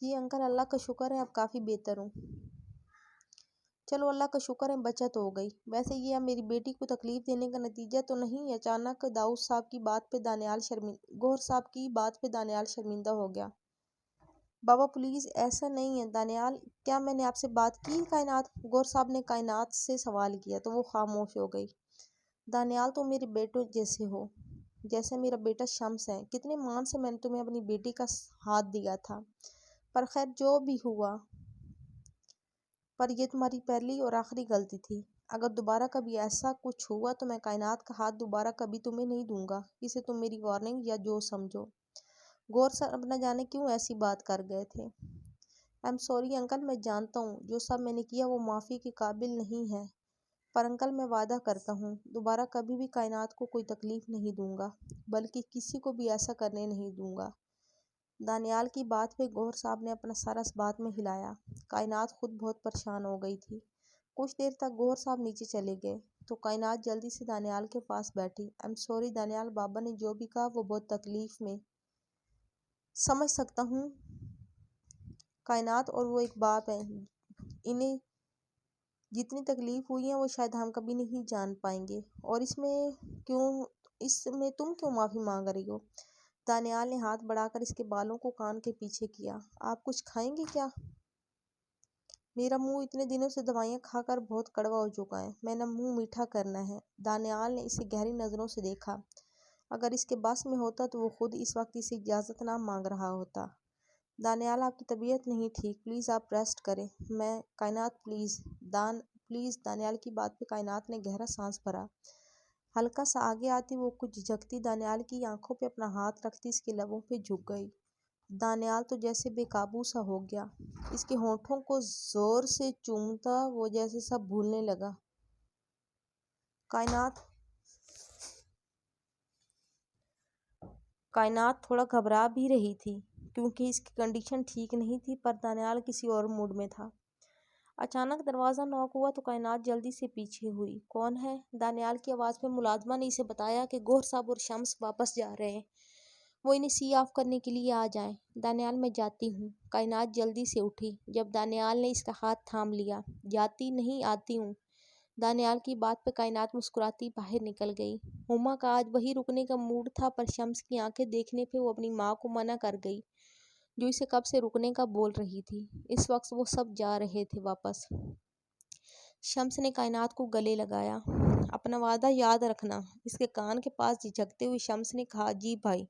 جی انکل، اللہ کا شکر ہے اب کافی بہتر ہوں۔ چلو اللہ کا شکر ہے بچت ہو گئی۔ ویسے یہ اب میری بیٹی کو تکلیف دینے کا نتیجہ تو نہیں؟ اچانک گوہر صاحب کی بات پہ دانیال شرمندہ ہو گیا۔ بابا پلیز ایسا نہیں ہے۔ دانیال، کیا میں نے آپ سے بات کی؟ کائنات، گوہر صاحب نے کائنات سے سوال کیا تو وہ خاموش ہو گئی۔ دانیال، تم میرے بیٹے جیسے ہو، جیسے میرا بیٹا شمس ہے۔ کتنے مان سے میں نے تمہیں اپنی بیٹی کا ہاتھ دیا تھا، پر خیر جو بھی ہوا، پر یہ تمہاری پہلی اور آخری غلطی تھی۔ اگر دوبارہ کبھی ایسا کچھ ہوا تو میں کائنات کا ہاتھ دوبارہ کبھی تمہیں نہیں دوں گا، اسے تم میری وارننگ یا جو سمجھو۔ گوہر صاحب نہ جانے کیوں ایسی بات کر گئے تھے۔ ایم سوری انکل، میں جانتا ہوں جو سب میں نے کیا وہ معافی کے قابل نہیں ہے، پر انکل میں وعدہ کرتا ہوں دوبارہ کبھی بھی کائنات کو کوئی تکلیف نہیں دوں گا، بلکہ کسی کو بھی ایسا کرنے نہیں دوں گا۔ دانیال کی بات پہ گوہر صاحب نے اپنا سر اس بات میں ہلایا۔ کائنات خود بہت پریشان ہو گئی تھی۔ کچھ دیر تک گوہر صاحب نیچے چلے گئے تو کائنات جلدی سے دانیال کے پاس بیٹھی۔ ایم سوری دانیال، بابا نے جو بھی کہا وہ بہت تکلیف میں، سمجھ سکتا ہوں کائنات، اور وہ ایک باپ ہیں، انہیں جتنی تکلیف ہوئی ہے وہ شاید ہم کبھی نہیں جان پائیں گے، اور اس میں تم کیوں معافی مانگ رہی ہو؟ دانیال نے ہاتھ بڑھا کر اس کے بالوں کو کان کے پیچھے کیا۔ آپ کچھ کھائیں گے کیا؟ میرا منہ اتنے دنوں سے دوائیاں کھا کر بہت کڑوا ہو چکا ہے، میں نے منہ میٹھا کرنا ہے۔ دانیال نے اسے گہری نظروں سے دیکھا۔ اگر اس کے بس میں ہوتا تو وہ خود اس وقت اسے اجازت نہ مانگ رہا ہوتا۔ دانیال، آپ کی طبیعت نہیں ٹھیک، پلیز آپ ریسٹ کریں۔ کائنات پلیز۔ دانیال کی بات پہ کائنات نے گہرا سانس بھرا۔ ہلکا سا آگے آتی وہ کچھ جھجکتی دانیال کی آنکھوں پہ اپنا ہاتھ رکھتی اس کے لبوں پہ جھک گئی۔ دانیال تو جیسے بے قابو سا ہو گیا۔ اس کے ہونٹوں کو زور سے چومتا وہ جیسے سب بھولنے لگا۔ کائنات کائنات تھوڑا گھبرا بھی رہی تھی کیونکہ اس کی کنڈیشن ٹھیک نہیں تھی، پر دانیال کسی اور موڈ میں تھا۔ اچانک دروازہ نوک ہوا تو کائنات جلدی سے پیچھے ہوئی۔ کون ہے؟ دانیال کی آواز پہ ملازمہ نے اسے بتایا کہ گوہر صاحب اور شمس واپس جا رہے ہیں، وہ انہیں سی آف کرنے کے لیے آ جائیں۔ دانیال میں جاتی ہوں۔ کائنات جلدی سے اٹھی جب دانیال نے اس کا ہاتھ تھام لیا۔ جاتی نہیں، آتی ہوں۔ دانیال کی بات پہ کائنات مسکراتی باہر نکل گئی۔ ہما کا آج وہی رکنے کا موڈ تھا، پر شمس کی آنکھیں دیکھنے پہ وہ اپنی ماں کو منع کر گئی جو اسے کب سے رکنے کا بول رہی تھی۔ اس وقت وہ سب جا رہے تھے واپس۔ شمس نے کائنات کو گلے لگایا۔ اپنا وعدہ یاد رکھنا، اس کے کان کے پاس جھجکتے ہوئے شمس نے کہا۔ جی بھائی۔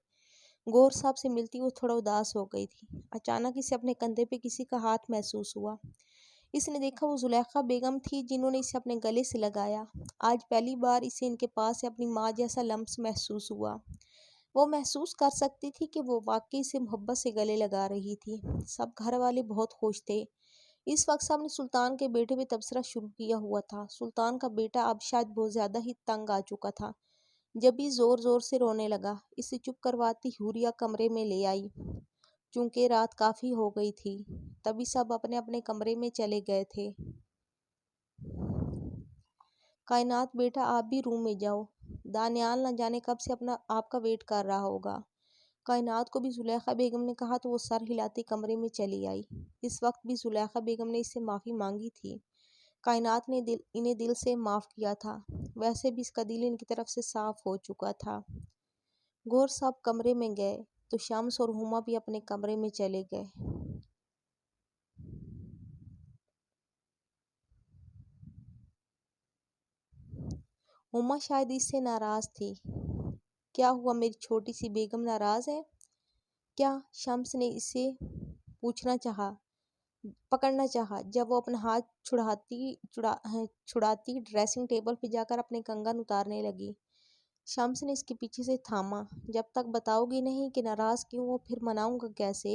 گوہر صاحب سے ملتی وہ تھوڑا اداس ہو گئی تھی۔ اچانک اسے اپنے کندھے پہ کسی کا ہاتھ محسوس ہوا۔ اس نے دیکھا وہ زلیخا بیگم تھی جنہوں نے اسے اپنے گلے سے لگایا۔ آج پہلی بار اسے ان کے پاس سے اپنی ماں جیسا لمس محسوس ہوا۔ وہ محسوس کر سکتی تھی کہ وہ واقعی اسے محبت سے گلے لگا رہی تھی۔ سب گھر والے بہت خوش تھے۔ اس وقت سب نے سلطان کے بیٹے پہ تبصرہ شروع کیا ہوا تھا۔ سلطان کا بیٹا اب شاید بہت زیادہ ہی تنگ آ چکا تھا۔ جب ہی زور زور سے رونے لگا، اسے چپ کرواتی حوریہ کمرے میں لے آئی۔ چونکہ رات کافی ہو گئی تھی، تبھی سب اپنے اپنے کمرے میں چلے گئے تھے۔ کائنات بیٹا آپ بھی روم میں جاؤ، دانیال نہ جانے کب سے آپ کا ویٹ کر رہا ہوگا۔ کائنات کو بھی زلیخا بیگم نے کہا تو وہ سر ہلاتی کمرے میں چلی آئی۔ اس وقت بھی زلیخا بیگم نے اس سے معافی مانگی تھی۔ کائنات نے انہیں دل سے معاف کیا تھا، ویسے بھی اس کا دل ان کی طرف سے صاف ہو چکا تھا۔ گوہر صاحب کمرے میں گئے تو شمس اور ہما بھی اپنے کمرے میں چلے گئے۔ ہما شاید اس سے ناراض تھی۔ کیا ہوا، میری چھوٹی سی بیگم ناراض ہے کیا؟ شمس نے اسے پکڑنا چاہا جب وہ اپنا ہاتھ چھڑاتی ڈریسنگ ٹیبل پہ جا کر اپنے کنگن اتارنے لگی۔ شمس نے اس کے پیچھے سے تھاما۔ جب تک بتاؤ گی نہیں کہ ناراض کیوں ہو، پھر مناؤں گا کیسے؟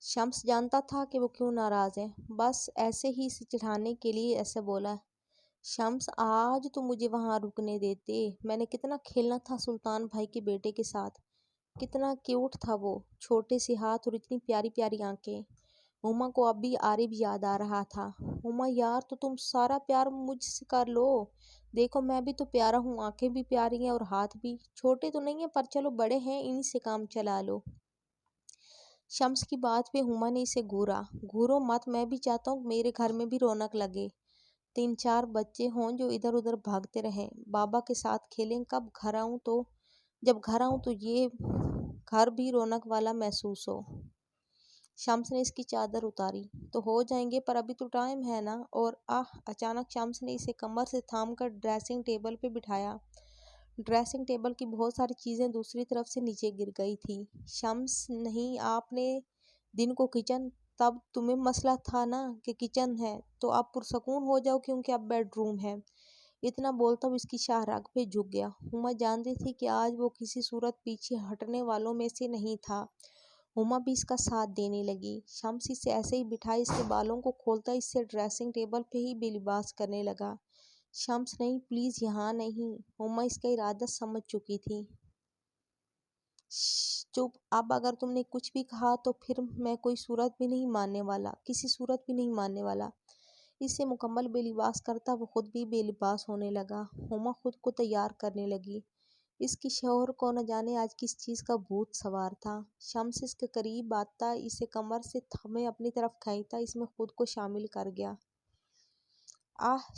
شمس جانتا تھا کہ وہ کیوں ناراض ہے، بس ایسے ہی اسے چڑھانے کے لیے ایسے بولا۔ شمس آج تو مجھے وہاں رکنے دیتے، میں نے کتنا کھیلنا تھا سلطان بھائی کے بیٹے کے ساتھ، کتنا کیوٹ تھا وہ، چھوٹے سے ہاتھ اور اتنی پیاری پیاری آنکھیں۔ ہما کو اب بھی عارب یاد آ رہا تھا۔ ہما یار تو تم سارا پیار مجھ سے کر لو، دیکھو میں بھی تو پیارا ہوں، آنکھیں بھی پیاری ہیں اور ہاتھ بھی، چھوٹے تو نہیں ہیں پر چلو بڑے ہیں، انہی سے کام چلا لو۔ شمس کی بات پہ ہما نے اسے گھورا۔ گھورو مت، میں بھی چاہتا ہوں میرے گھر میں بھی رونق لگے، 3-4 بچے ہوں جو ادھر ادھر بھاگتے رہیں، بابا کے ساتھ کھیلیں، جب گھر آؤں تو یہ گھر بھی رونق والا محسوس ہو۔ شمس نے اس کی چادر اتاری۔ تو ہو جائیں گے، پر ابھی تو ٹائم ہے نا، اور اچانک شمس نے اسے کمر سے تھام کر ڈریسنگ ٹیبل پہ بٹھایا۔ ڈریسنگ ٹیبل کی بہت ساری چیزیں دوسری طرف سے نیچے گر گئی تھی۔ شمس نہیں، آپ نے دن کو کچن، تب تمہیں مسئلہ تھا نا کہ کچن ہے، تو آپ پرسکون ہو جاؤ کیونکہ اب بیڈ روم ہے۔ اتنا بولتا وہ اس کی شاہ رگ پہ جھک گیا۔ ہما جانتی تھی کہ آج وہ کسی صورت پیچھے ہٹنے والوں میں سے نہیں تھا۔ ہما بھی اس کا ساتھ دینے لگی۔ شمس اسے ایسے ہی بٹھائے اس کے بالوں کو کھولتا اس سے ڈریسنگ ٹیبل پہ ہی بے لباس کرنے لگا۔ شمس نہیں، پلیز یہاں نہیں۔ ہما اس کا ارادہ سمجھ چکی تھی۔ چپ، اب اگر تم نے کچھ بھی کہا تو پھر میں کوئی صورت بھی نہیں ماننے والا، کسی صورت بھی نہیں ماننے والا۔ اس سے مکمل بے لباس کرتا وہ خود بھی بے لباس ہونے لگا۔ ہما خود کو تیار کرنے لگی۔ اس کی شوہر کو نہ جانے آج کس چیز کا بھوت سوار تھا۔ شمس اس کے قریب آتا اسے کمر سے تھامے اپنی طرف کھینچتا اس میں خود کو شامل کر گیا۔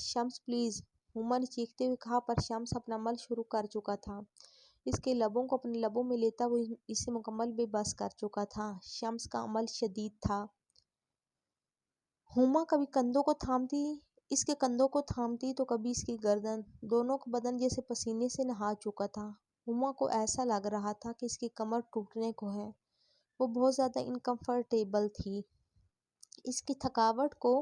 شمس پلیز، ہما نے چیختے ہوئے کہا، پر شمس اپنا عمل شروع کر چکا تھا۔ اس کے لبوں کو اپنے لبوں میں لیتا وہ اسے مکمل بے بس کر چکا تھا۔ شمس کا عمل شدید تھا۔ ہما کبھی اس کے کندھوں کو تھامتی تو کبھی اس کی گردن، دونوں کا بدن جیسے پسینے سے نہا چکا تھا۔ ہما کو ایسا لگ رہا تھا کہ اس کی کمر ٹوٹنے کو ہے۔ وہ بہت زیادہ انکمفرٹیبل تھی۔ اس کی تھکاوٹ کو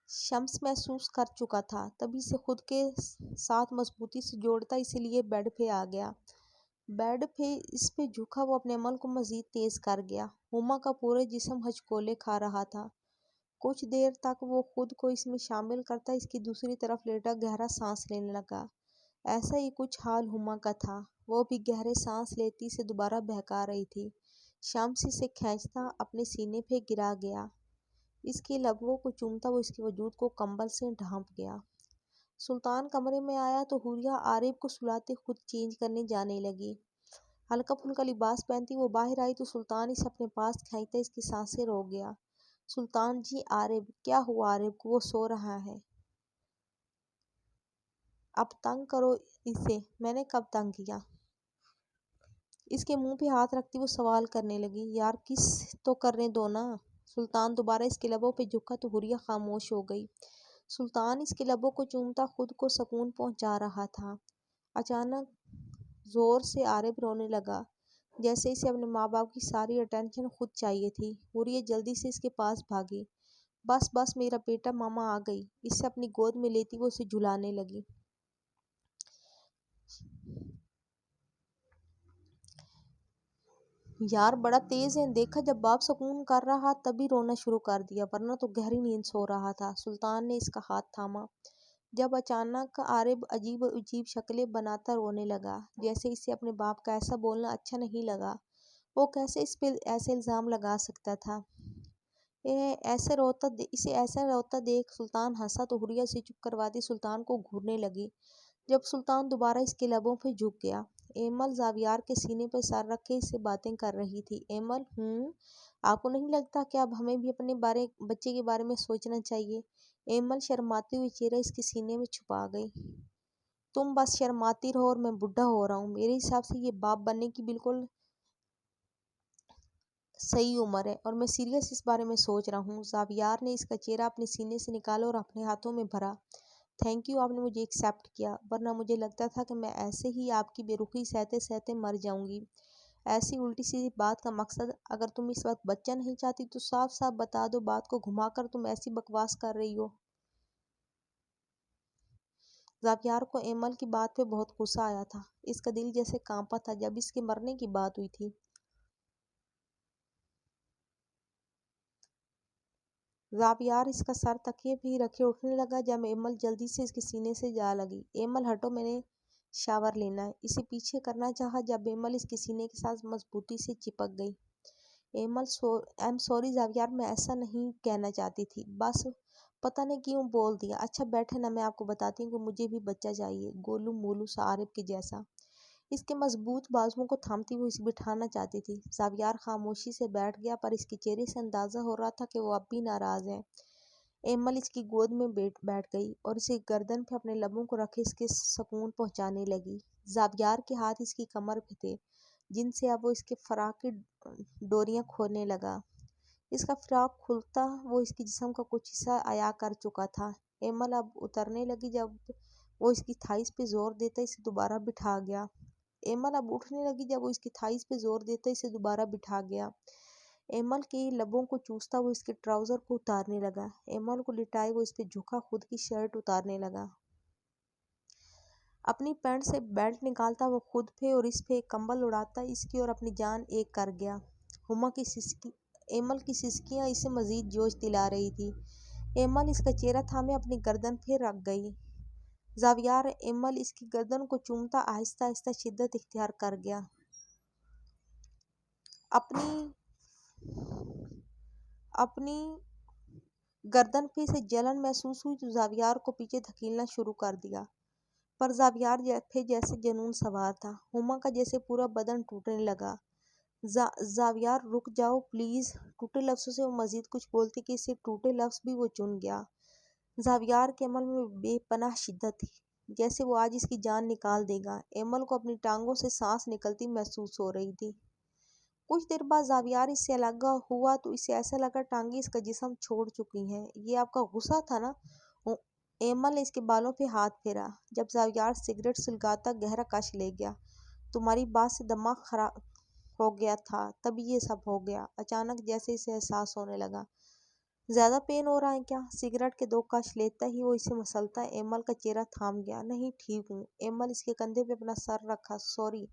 شمس محسوس کر چکا تھا، تبھی اسے خود کے ساتھ مضبوطی سے جوڑتا اسے لیے بیڈ پہ آ گیا۔ بیڈ پہ اس پہ جھکا وہ اپنے عمل کو مزید تیز کر گیا۔ ہما کا پورا جسم ہچکولے کھا رہا تھا۔ کچھ دیر تک وہ خود کو اس میں شامل کرتا اس کی دوسری طرف لیٹا گہرا سانس لینے لگا۔ ایسا ہی کچھ حال ہما کا تھا، وہ بھی گہرے سانس لیتی اسے دوبارہ بہکا رہی تھی۔ شمس اسے کھینچتا اپنے سینے پہ گرا گیا، اس کے لبوں کو چومتا وہ اس کے وجود کو کمبل سے ڈھانپ گیا۔ سلطان کمرے میں آیا تو حوریہ عارف کو سلاتے خود چینج کرنے جانے لگی۔ ہلکا پھلکا لباس پہنتی وہ باہر آئی تو سلطان اسے اپنے پاس کھینچتا اس کی سانسیں روک گیا۔ سلطان جی عارف، کیا ہوا عارف کو؟ وہ سو رہا ہے۔ اب تنگ کرو اسے۔ میں نے کب تنگ کیا؟ اس کے منہ پہ ہاتھ رکھتی وہ سوال کرنے لگی۔ یار کس تو کرنے دو نا۔ سلطان دوبارہ اس کے لبوں پہ جھکا تو حوریہ خاموش ہو گئی۔ سلطان اس کے لبوں کو چومتا خود کو سکون پہنچا رہا تھا۔ اچانک زور سے عارف رونے لگا، جیسے اسے اپنے ماں باپ کی ساری اٹینشن خود چاہیے تھی۔ حوریہ جلدی سے اس کے پاس بھاگی۔ بس بس میرا بیٹا، ماما آ گئی۔ اسے اپنی گود میں لیتی وہ اسے جھلانے لگی۔ یار بڑا تیز ہے، دیکھا جب باپ سکون کر رہا تبھی رونا شروع کر دیا، ورنہ تو گہری نیند سو رہا تھا۔ سلطان نے اس کا ہاتھ تھاما، جب اچانک عارف عجیب عجیب شکلیں بناتا رونے لگا، جیسے اسے اپنے باپ کا ایسا بولنا اچھا نہیں لگا۔ وہ کیسے اس پہ ایسے الزام لگا سکتا تھا؟ اسے ایسا روتا دیکھ سلطان ہنسا تو حوریہ سے چپ کرواتی سلطان کو گھورنے لگی۔ جب سلطان دوبارہ اس کے لبوں پہ جھک گیا، ایمل زاویار کے سینے پہ سر رکھے اس سے باتیں کر رہی تھی۔ ایمل، آپ کو نہیں لگتا کہ اب ہمیں بھی اپنے بچے کے بارے میں سوچنا چاہیے؟ ایمل شرماتے ہوئے چہرہ اس کے سینے میں چھپا گئی۔ تم بس شرماتی رہو اور میں بڈھا ہو رہا ہوں۔ میرے حساب سے یہ باپ بننے کی بالکل صحیح عمر ہے، اور میں سیریس اس بارے میں سوچ رہا ہوں۔ زاویار نے اس کا چہرہ اپنے سینے سے نکالا اور اپنے ہاتھوں میں بھرا۔ تھینک یو، آپ نے مجھے ایکسیپٹ کیا، ورنہ مجھے لگتا تھا کہ میں ایسے ہی آپ کی بے رخی سہتے سہتے مر جاؤں گی۔ ایسی الٹی سیدھی بات کا مقصد؟ اگر تم اس وقت بچہ نہیں چاہتی تو صاف صاف بتا دو، بات کو گھما کر تم ایسی بکواس کر رہی ہو۔ زاویار کو ایمل کی بات پہ بہت غصہ آیا تھا، اس کا دل جیسے کانپا تھا جب اس کے مرنے کی بات ہوئی تھی۔ زاویار اس کا سر تکیے پہ ہی رکھے اٹھنے لگا جب ایمل جلدی سے اس کے سینے سے جا لگی۔ ایمل ہٹو، میں نے شاور لینا ہے۔ اسے پیچھے کرنا چاہا جب ایمل اس کے سینے کے ساتھ مضبوطی سے چپک گئی۔ ایمل ایم سوری زاویار، میں ایسا نہیں کہنا چاہتی تھی، بس پتہ نہیں کیوں بول دیا۔ اچھا بیٹھے نا، میں آپ کو بتاتی ہوں کہ مجھے بھی بچہ چاہیے، گولو مولو سا عارف کے جیسا۔ اس کے مضبوط بازوؤں کو تھامتی وہ اسے بٹھانا چاہتی تھی۔ زاویار خاموشی سے بیٹھ گیا، پر اس کے چہرے سے اندازہ ہو رہا تھا کہ وہ اب بھی ناراض ہے۔ ایمل اس کی گود میں بیٹھ گئی اور اسے گردن پہ اپنے لبوں کو رکھے اس کے سکون پہنچانے لگی۔ زاویار کے ہاتھ اس کی کمر پہ تھے، جن سے اب وہ اس کے فراق کی ڈوریاں کھولنے لگا۔ اس کا فراق کھلتا وہ اس کے جسم کا کچھ حصہ عیاں کر چکا تھا۔ ایمل اب اترنے لگی جب وہ اس کی تھائیز پہ زور دیتا اسے دوبارہ بٹھا گیا۔ ایمل اب اٹھنے لگی جب وہ اس کی تھائیز پہ زور دیتا اسے دوبارہ بٹھا گیا۔ ایمل کے لبوں کو چوستا وہ اس کے ٹراؤزر کو اتارنے لگا۔ ایمل کو لٹائے وہ اس پہ جھکا خود کی شرٹ اتارنے لگا۔ اپنی پینٹ سے بیلٹ نکالتا وہ خود پہ اور اس پہ ایک کمبل اڑاتا اس کی اور اپنی جان ایک کر گیا۔ ایمل کی سسکیاں اسے مزید جوش دلا رہی تھی۔ ایمل اس کا چہرہ تھامے اپنی گردن پہ رکھ گئی۔ زاویار ایمل اس کی گردن کو چومتا آہستہ آہستہ شدت اختیار کر گیا۔ اپنی گردن پہ سے جلن محسوس ہوئی تو زاویار کو پیچھے دھکیلنا شروع کر دیا، پر زاویار پہ جیسے جنون سوار تھا۔ ہما کا جیسے پورا بدن ٹوٹنے لگا۔ زاویار رک جاؤ پلیز۔ ٹوٹے لفظوں سے وہ مزید کچھ بولتی کہ اسے ٹوٹے لفظ بھی وہ چن گیا۔ زاویار کے عمل میں بے پناہ شدت تھی، جیسے وہ آج اس کی جان نکال دے گا۔ ایمل کو اپنی ٹانگوں سے سانس نکلتی محسوس ہو رہی تھی۔ کچھ دیر بعد زاویار اس سے الگ ہوا تو اسے ایسا لگا ٹانگیں اس کا جسم چھوڑ چکی ہیں۔ یہ آپ کا غصہ تھا نا؟ ایمل نے اس کے بالوں پہ ہاتھ پھیرا۔ جب زاویار سگریٹ سلگاتا گہرا کش لے گیا۔ تمہاری بات سے دماغ خراب ہو گیا تھا، تبھی یہ سب ہو گیا۔ اچانک جیسے اسے احساس ہونے لگا۔ زیادہ پین ہو رہا ہے کیا؟ سگریٹ کے 2 کش لیتا ہی وہ اسے مسلتا ایمل کا چہرہ تھام گیا۔ نہیں، ٹھیک ہوں۔ ایمل اس کے کندھے پہ اپنا سر رکھا۔ سوری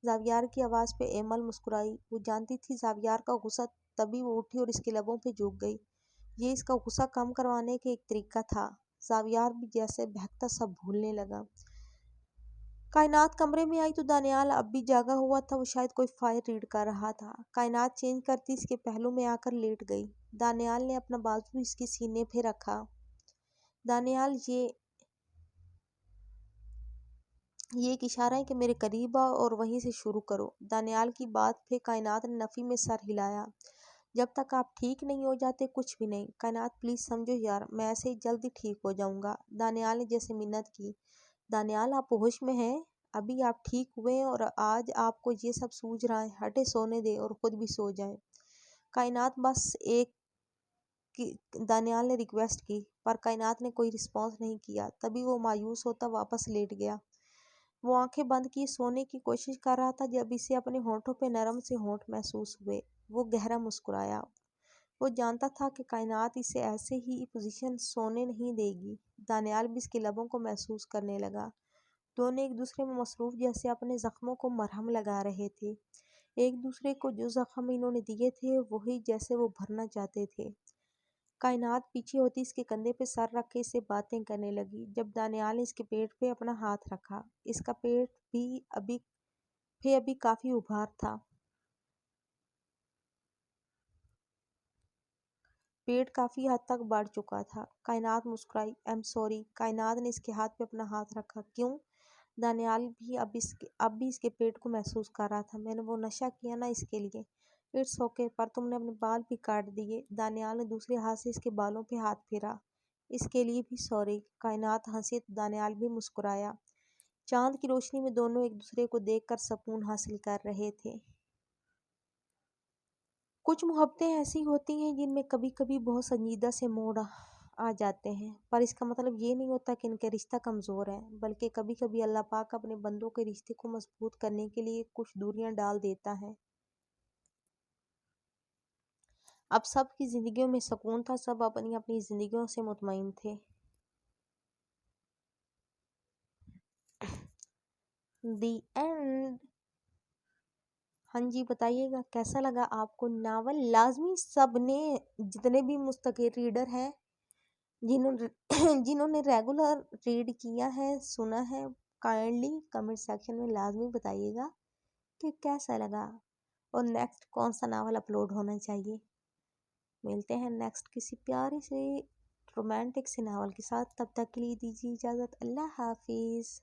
زاویار کی آواز پہ ایمل مسکرائی۔ وہ جانتی تھی زاویار کا غصہ، تبھی وہ اٹھی اور اس کے لبوں پہ جھک گئی۔ یہ اس کا غصہ کم کروانے کا ایک طریقہ تھا۔ زاویار بھی جیسے بہکتا سب بھولنے لگا۔ کائنات کمرے میں آئی تو دانیال اب بھی جاگا ہوا تھا، وہ شاید کوئی فائل ریڈ کر رہا تھا۔ کائنات چینج کرتی اس کے پہلو میں آ کر لیٹ گئی۔ دانیال نے اپنا بازو اس کے سینے پہ رکھا۔ دانیال یہ ایک اشارہ ہے کہ میرے قریب آؤ اور وہیں سے شروع کرو۔ دانیال کی بات پہ کائنات نے نفی میں سر ہلایا۔ جب تک آپ ٹھیک نہیں ہو جاتے کچھ بھی نہیں۔ کائنات پلیز سمجھو یار، میں ایسے ہی جلدی ٹھیک ہو جاؤں گا۔ دانیال نے جیسے منت کی۔ دانیال آپ ہوش میں ہیں؟ ابھی آپ ٹھیک ہوئے ہیں اور آج آپ کو یہ سب سوجھ رہا ہے، ہٹے سونے دے اور خود بھی سو جائے۔ کائنات بس ایک دانیال نے ریکویسٹ کی، پر کائنات نے کوئی رسپانس نہیں کیا۔ تبھی وہ مایوس ہوتا واپس لیٹ گیا۔ وہ آنکھیں بند کی سونے کی کوشش کر رہا تھا جب اسے اپنے ہونٹوں پہ نرم سے ہونٹ محسوس ہوئے۔ وہ گہرا مسکرایا۔ وہ جانتا تھا کہ کائنات اسے ایسے ہی پوزیشن سونے نہیں دے گی۔ دانیال بھی اس کے لبوں کو محسوس کرنے لگا۔ دونوں ایک دوسرے میں مصروف جیسے اپنے زخموں کو مرہم لگا رہے تھے۔ ایک دوسرے کو جو زخم انہوں نے دیے تھے وہی جیسے وہ بھرنا چاہتے تھے۔ کائنات پیچھے ہوتی اس کے کندھے پہ سر رکھ کے اس سے باتیں کرنے لگی۔ جب دانیال نے اس کے پیٹ پہ اپنا ہاتھ رکھا، اس کا پیٹ بھی ابھی کافی ابھار تھا۔ پیٹ کافی حد تک بڑھ چکا تھا۔ کائنات مسکرائی۔ M sorry. کائنات نے اس کے ہاتھ پہ اپنا ہاتھ رکھا۔ کیوں؟ دانیال بھی اب بھی اس کے پیٹ کو محسوس کر رہا تھا۔ میں نے وہ نشہ کیا نا اس کے لیے۔ اٹس اوکے، پر تم نے اپنے بال بھی کاٹ دیے۔ دانیال نے دوسرے ہاتھ سے اس کے بالوں پہ ہاتھ پھیرا۔ اس کے لیے بھی سوری۔ کائنات ہنسی تو دانیال بھی مسکرایا۔ چاند کی روشنی میں دونوں ایک دوسرے کو دیکھ کر سکون حاصل کر رہے تھے۔ کچھ محبتیں ایسی ہوتی ہیں جن میں کبھی کبھی بہت سنجیدہ سے موڑ آ جاتے ہیں، پر اس کا مطلب یہ نہیں ہوتا کہ ان کے رشتہ کمزور ہے، بلکہ کبھی کبھی اللہ پاک اپنے بندوں کے رشتے کو مضبوط کرنے کے لیے کچھ دوریاں ڈال دیتا ہے۔ اب سب کی زندگیوں میں سکون تھا، سب اپنی اپنی زندگیوں سے مطمئن تھے۔ The end. ہاں جی، بتائیے گا کیسا لگا آپ کو ناول۔ لازمی سب نے، جتنے بھی مستقل ریڈر ہیں، جنہوں نے ریگولر ریڈ کیا ہے، سنا ہے، کائنڈلی کمنٹ سیکشن میں لازمی بتائیے گا کہ کیسا لگا اور نیکسٹ کون سا ناول اپلوڈ ہونا چاہیے۔ ملتے ہیں نیکسٹ کسی پیارے سے رومانٹک سے ناول کے ساتھ، تب تک کے لیے دیجیے اجازت۔ اللہ حافظ۔